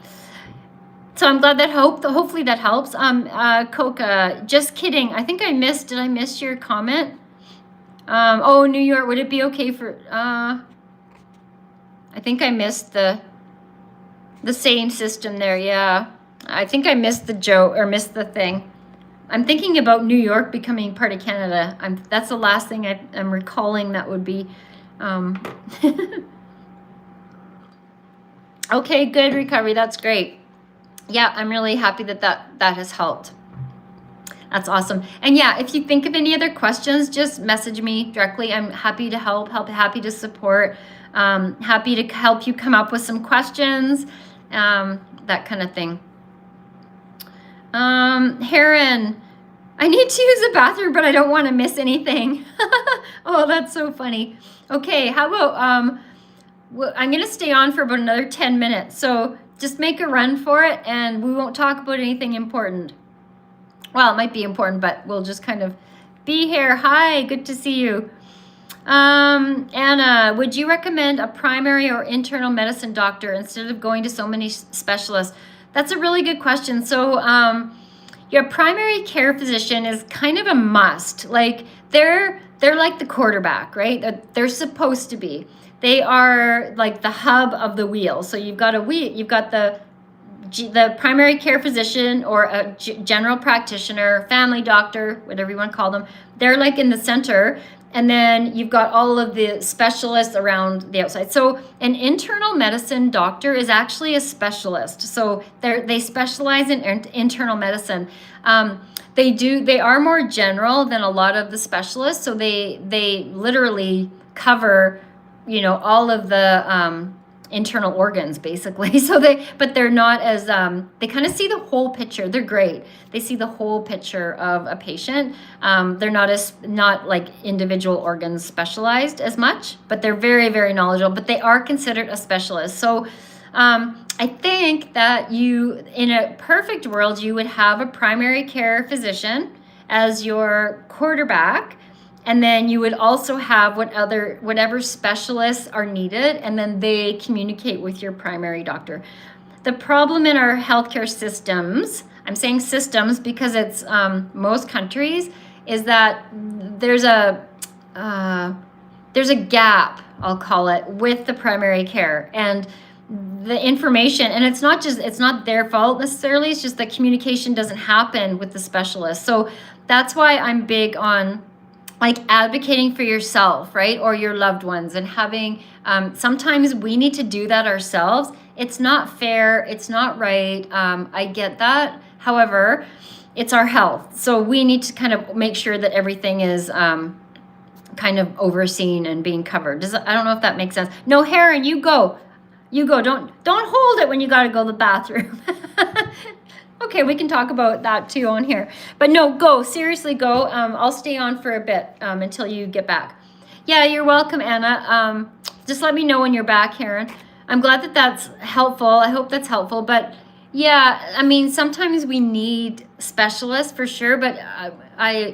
So I'm glad that hopefully that helps. Coca, just kidding. I think did I miss your comment? Oh, New York, would it be okay for, I think I missed the same system there. Yeah. I think I missed the joke or missed the thing. I'm thinking about New York becoming part of Canada. That's the last thing I'm recalling that would be, okay, good recovery. That's great. Yeah. I'm really happy that has helped. That's awesome. And yeah, if you think of any other questions, just message me directly. I'm happy to help, happy to support, happy to help you come up with some questions, that kind of thing. Heron, I need to use the bathroom, but I don't want to miss anything. Oh, that's so funny. Okay, how about, I'm going to stay on for about another 10 minutes. So just make a run for it, and we won't talk about anything important. Well, it might be important, but we'll just kind of be here. Hi, good to see you. Anna, would you recommend a primary or internal medicine doctor instead of going to so many specialists? That's a really good question. So your primary care physician is kind of a must. Like they're like the quarterback, right? They're supposed to be. They are like the hub of the wheel. So you've got the primary care physician or a general practitioner, family doctor, whatever you want to call them. They're like in the center. And then you've got all of the specialists around the outside. So an internal medicine doctor is actually a specialist. So they specialize in internal medicine. They are more general than a lot of the specialists. So they literally cover, all of the internal organs basically. But they're not as, they kind of see the whole picture. They're great. They see the whole picture of a patient. They're not like individual organs specialized as much, but they're very, very knowledgeable, but they are considered a specialist. So I think that in a perfect world, you would have a primary care physician as your quarterback. And then you would also have whatever specialists are needed, and then they communicate with your primary doctor. The problem in our healthcare systems, I'm saying systems because it's most countries, is that there's a gap, I'll call it, with the primary care and the information. And it's not their fault necessarily. It's just the communication doesn't happen with the specialist. So that's why I'm big on like advocating for yourself, right? Or your loved ones, and having, sometimes we need to do that ourselves. It's not fair. It's not right. I get that. However, it's our health. So we need to kind of make sure that everything is kind of overseen and being covered. I don't know if that makes sense. No, Heron, you go. Don't hold it when you got to go to the bathroom. Okay, we can talk about that too on here. But no, go. Seriously, go. I'll stay on for a bit until you get back. Yeah, you're welcome, Anna. Just let me know when you're back, Karen. I'm glad that that's helpful. I hope that's helpful. But yeah, I mean, sometimes we need specialists for sure. But I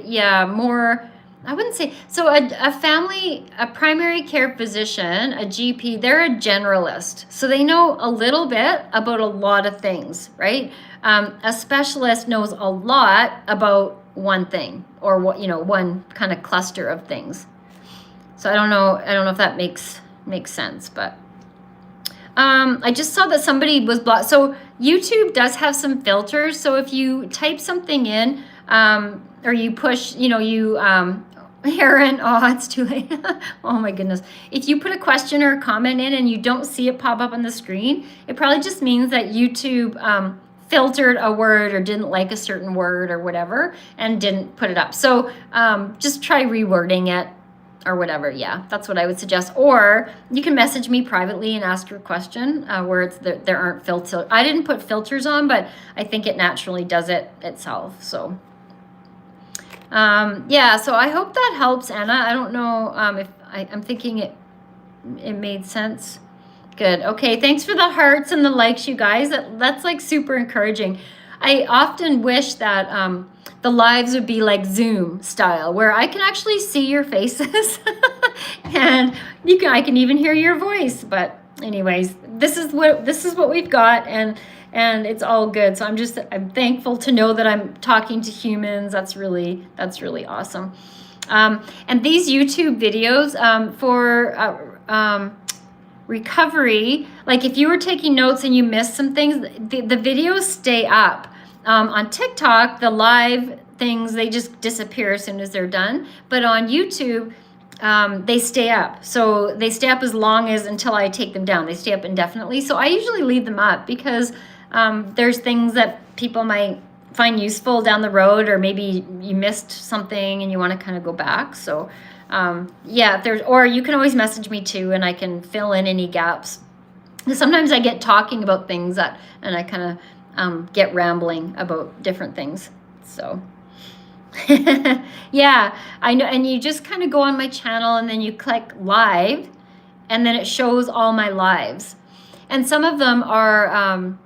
wouldn't say. So a primary care physician, a GP, they're a generalist. So they know a little bit about a lot of things, right? A specialist knows a lot about one thing, or one kind of cluster of things. So I don't know if that makes sense, but I just saw that somebody was blocked. So YouTube does have some filters. So if you type something in, or you push, Heron, it's too late. Oh my goodness. If you put a question or a comment in and you don't see it pop up on the screen, it probably just means that YouTube filtered a word or didn't like a certain word or whatever and didn't put it up. So just try rewording it or whatever. Yeah, that's what I would suggest. Or you can message me privately and ask your question where there aren't filters. I didn't put filters on, but I think it naturally does it itself. So yeah, so I hope that helps, Anna. I don't know if I'm thinking it made sense. Good. Okay, thanks for the hearts and the likes, you guys. That's like super encouraging. I often wish that the lives would be like Zoom style, where I can actually see your faces and I can even hear your voice. But anyways, this is what we've got, and it's all good. So I'm thankful to know that I'm talking to humans. That's really awesome. And these YouTube videos for recovery, like if you were taking notes and you missed some things, the videos stay up. On TikTok, the live things, they just disappear as soon as they're done. But on YouTube, they stay up. So they stay up until I take them down. They stay up indefinitely. So I usually leave them up because there's things that people might find useful down the road, or maybe you missed something and you want to kind of go back. So yeah, or you can always message me too, and I can fill in any gaps. Because sometimes I get talking about things and I kind of get rambling about different things. So yeah, I know. And you just kind of go on my channel and then you click live, and then it shows all my lives. And some of them are,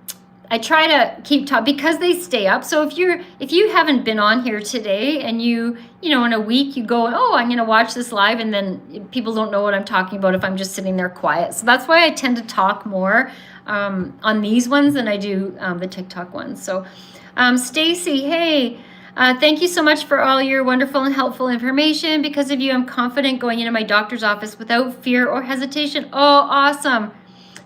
I try to keep because they stay up. So if you haven't been on here today and you know, in a week you go, oh, I'm going to watch this live, and then people don't know what I'm talking about if I'm just sitting there quiet. So that's why I tend to talk more on these ones than I do the TikTok ones. So Stacy, hey, thank you so much for all your wonderful and helpful information. Because of you, I'm confident going into my doctor's office without fear or hesitation. Oh, awesome.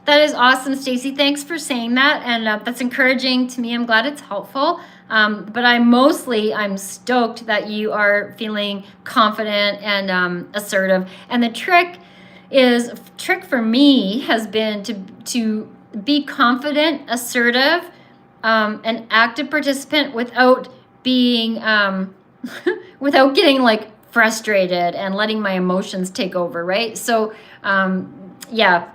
That is awesome, Stacy. Thanks for saying that. And that's encouraging to me. I'm glad it's helpful. But I'm stoked that you are feeling confident and assertive. And the trick for me has been to be confident, assertive, an active participant without being, without getting like frustrated and letting my emotions take over, right? So, yeah,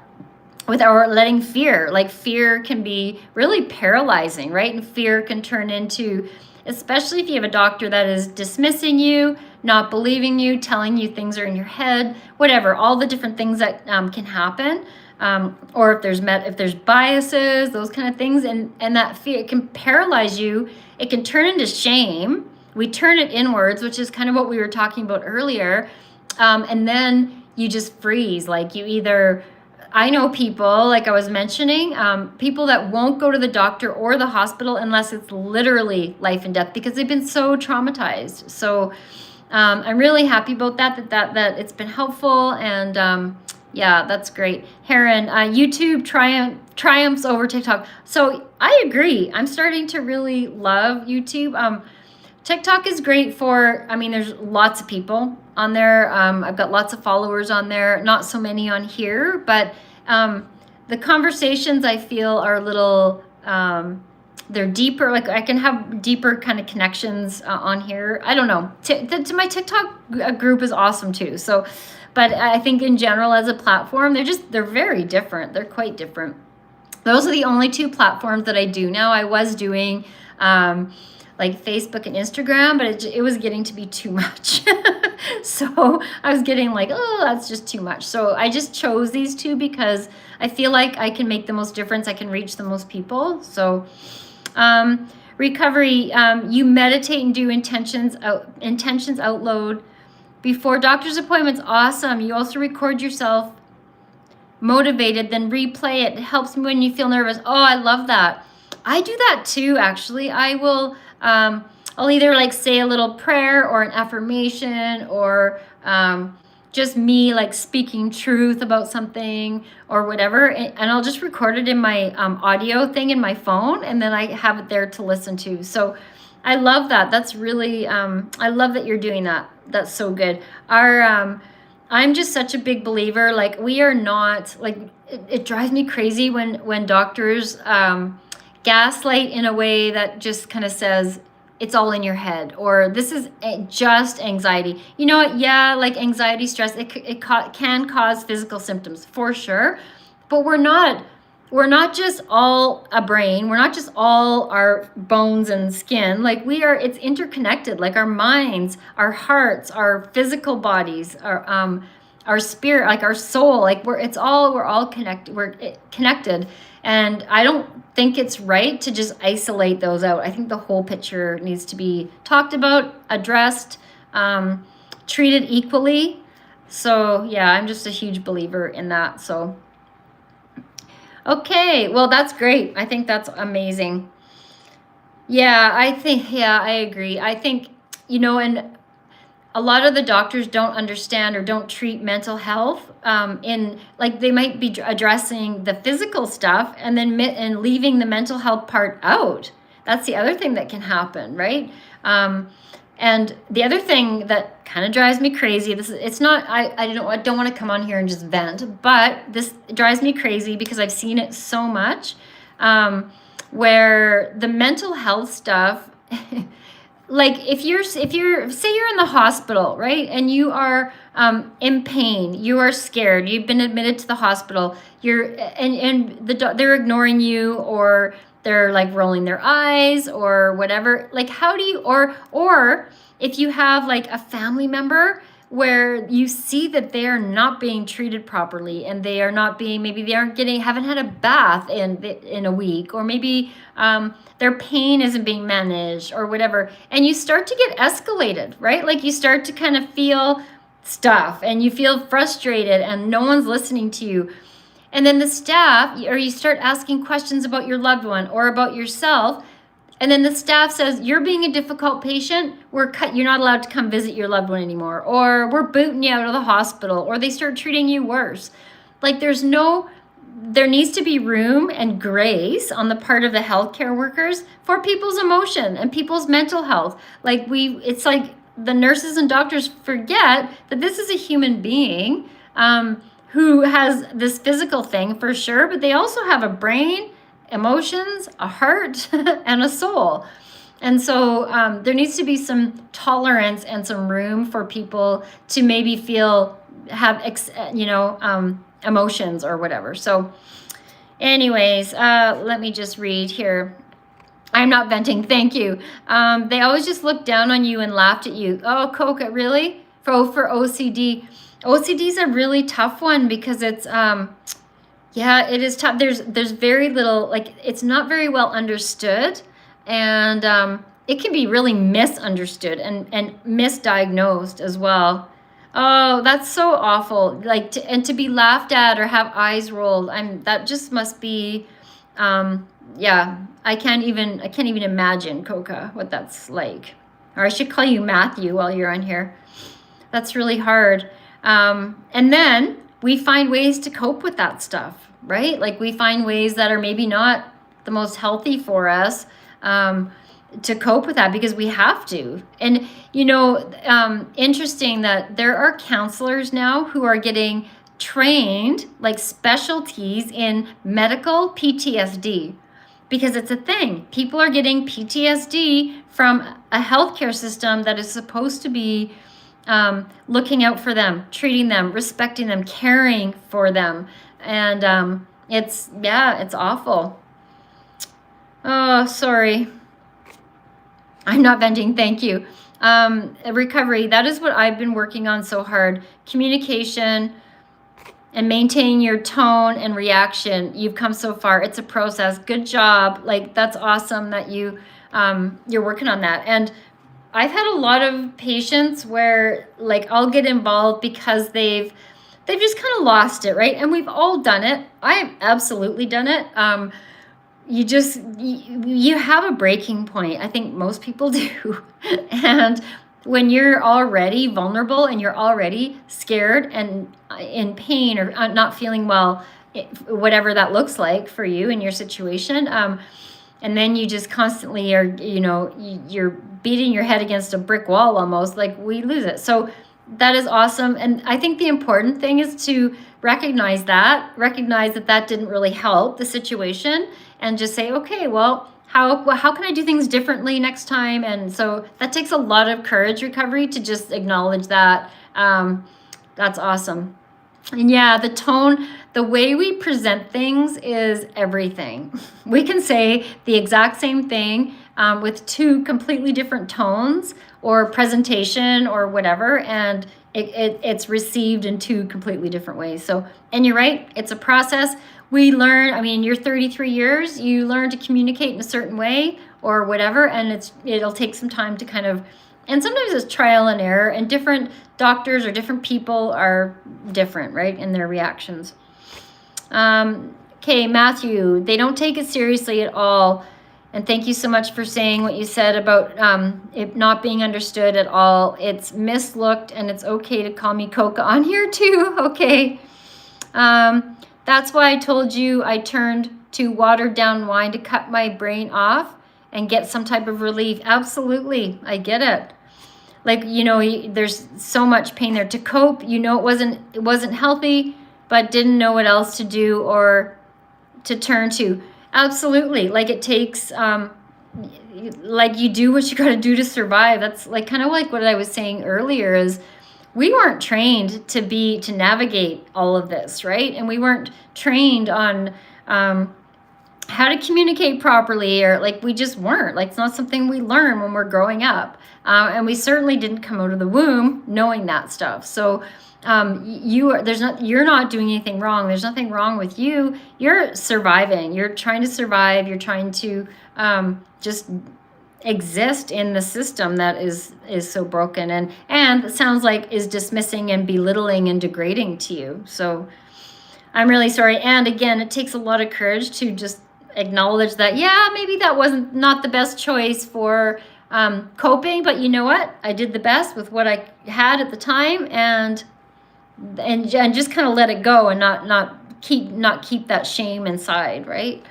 without letting fear, like fear can be really paralyzing, right? And fear can turn into, especially if you have a doctor that is dismissing you, not believing you, telling you things are in your head, whatever, all the different things that can happen. Or if there's biases, those kind of things, and that fear, it can paralyze you. It can turn into shame. We turn it inwards, which is kind of what we were talking about earlier. And then you just freeze. Like you either, I know people, like I was mentioning, people that won't go to the doctor or the hospital unless it's literally life and death because they've been so traumatized. So I'm really happy about that it's been helpful. And yeah, that's great. Heron, YouTube triumphs over TikTok. So I agree. I'm starting to really love YouTube. TikTok is great for, I mean, there's lots of people on there. I've got lots of followers on there, not so many on here, but the conversations I feel are a little, they're deeper. Like I can have deeper kind of connections on here. I don't know. To my TikTok group is awesome too. So, but I think in general as a platform, they're very different. They're quite different. Those are the only two platforms that I do now. I was doing like Facebook and Instagram, but it was getting to be too much. So I was getting like, oh, that's just too much. So I just chose these two because I feel like I can make the most difference. I can reach the most people. So recovery, you meditate and do intentions outload before doctor's appointments. Awesome. You also record yourself motivated, then replay it. It helps me when you feel nervous. Oh, I love that. I do that too, actually. I will, I'll either like say a little prayer or an affirmation or just me like speaking truth about something or whatever. And I'll just record it in my audio thing in my phone, and then I have it there to listen to. So I love that. That's really, I love that you're doing that. That's so good. I'm just such a big believer. Like we are not, like it drives me crazy when doctors gaslight in a way that just kind of says it's all in your head, or this is just anxiety. You know what? Yeah, like anxiety, stress, it can cause physical symptoms for sure, but we're not just all a brain. We're not just all our bones and skin. Like it's interconnected. Like our minds, our hearts, our physical bodies, our spirit, like our soul, like we're all connected. We're connected. And I don't think it's right to just isolate those out. I think the whole picture needs to be talked about, addressed, treated equally. So yeah, I'm just a huge believer in that. So okay, well, that's great. I think that's amazing. Yeah, I agree. I think, and a lot of the doctors don't understand or don't treat mental health in, like, they might be addressing the physical stuff and then and leaving the mental health part out. That's the other thing that can happen, right? And the other thing that kind of drives me crazy, it's not, I don't want to come on here and just vent, but this drives me crazy because I've seen it so much, where the mental health stuff, like say you're in the hospital, right? And you are in pain, you are scared, you've been admitted to the hospital, they're ignoring you, or they're like rolling their eyes or whatever. Like, how do you, or if you have like a family member where you see that they are not being treated properly and they are not being, maybe they haven't had a bath in a week, or maybe their pain isn't being managed or whatever. And you start to get escalated, right? Like you start to kind of feel stuff and you feel frustrated and no one's listening to you. And then the staff, or you start asking questions about your loved one or about yourself. And then the staff says, you're being a difficult patient. You're not allowed to come visit your loved one anymore. Or we're booting you out of the hospital. Or they start treating you worse. Like there needs to be room and grace on the part of the healthcare workers for people's emotion and people's mental health. It's like the nurses and doctors forget that this is a human being who has this physical thing for sure, but they also have a brain, emotions, a heart, and a soul. And so there needs to be some tolerance and some room for people to maybe have emotions or whatever. So anyways, let me just read here. I'm not venting. Thank you. They always just looked down on you and laughed at you. Oh, Coca, really? For OCD. OCD is a really tough one because it's, yeah, it is tough. There's very little, like, it's not very well understood. And it can be really misunderstood and misdiagnosed as well. Oh, that's so awful. Like, to be laughed at or have eyes rolled. That just must be, yeah. I can't even imagine, Coca, what that's like. Or I should call you Matthew while you're on here. That's really hard. And then we find ways to cope with that stuff, right? Like we find ways that are maybe not the most healthy for us to cope with that because we have to. And, interesting that there are counselors now who are getting trained, like specialties in medical PTSD. Because it's a thing. People are getting PTSD from a healthcare system that is supposed to be looking out for them, treating them, respecting them, caring for them. And it's awful. Oh, sorry. I'm not venting. Thank you. Recovery, that is what I've been working on so hard. Communication and maintaining your tone and reaction. You've come so far. It's a process. Good job. Like, that's awesome that you're working on that. And I've had a lot of patients where, like, I'll get involved because they've just kind of lost it, right? And we've all done it. I've absolutely done it. You have a breaking point. I think most people do. And when you're already vulnerable and you're already scared and in pain or not feeling well, whatever that looks like for you in your situation, and then you just constantly are, you're beating your head against a brick wall almost, like, we lose it. So that is awesome. And I think the important thing is to recognize that didn't really help the situation, and just say, okay, well, how can I do things differently next time? And so that takes a lot of courage, recovery, to just acknowledge that. That's awesome. And yeah, the tone, the way we present things is everything. We can say the exact same thing with two completely different tones or presentation or whatever, and it's received in two completely different ways. So, and you're right, it's a process. We learn, you're 33 years, you learn to communicate in a certain way or whatever, and it'll take some time to kind of, and sometimes it's trial and error, and different doctors or different people are different, right, in their reactions. Okay, Matthew, they don't take it seriously at all. And thank you so much for saying what you said about it not being understood at all. It's mislooked, and it's okay to call me Coca on here too. Okay. That's why I told you I turned to watered down wine to cut my brain off and get some type of relief. Absolutely. I get it. Like, there's so much pain there to cope. It wasn't healthy, but didn't know what else to do or to turn to. Absolutely. Like, it takes, like, you do what you got to do to survive. That's like kind of like what I was saying earlier is we weren't trained to navigate all of this, right? And we weren't trained on how to communicate properly, or like, we just weren't. Like, it's not something we learn when we're growing up. And we certainly didn't come out of the womb knowing that stuff. So you're not doing anything wrong. There's nothing wrong with you. You're surviving. You're trying to survive. You're trying to just exist in the system that is so broken and it sounds like is dismissing and belittling and degrading to you. So I'm really sorry. And again, it takes a lot of courage to just acknowledge that, yeah, maybe that wasn't not the best choice for coping, but you know what? I did the best with what I had at the time, and just kind of let it go and not keep that shame inside, right?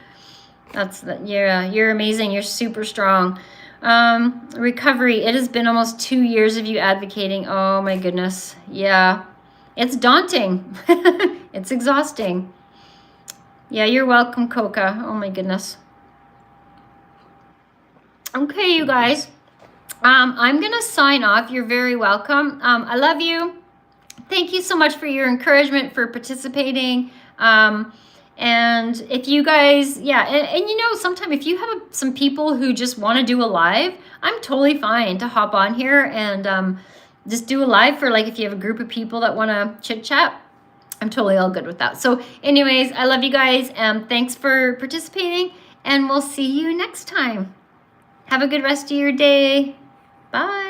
You're amazing. You're super strong. Recovery. It has been almost 2 years of you advocating. Oh my goodness. Yeah. It's daunting. It's exhausting. Yeah, you're welcome, Coca. Oh my goodness. Okay, you guys. I'm going to sign off. You're very welcome. I love you. Thank you so much for your encouragement, for participating. And if you guys, yeah, and you know, sometimes if you have some people who just want to do a live, I'm totally fine to hop on here and just do a live for, like, if you have a group of people that want to chit chat. I'm totally all good with that. So anyways, I love you guys. Thanks for participating, and we'll see you next time. Have a good rest of your day. Bye.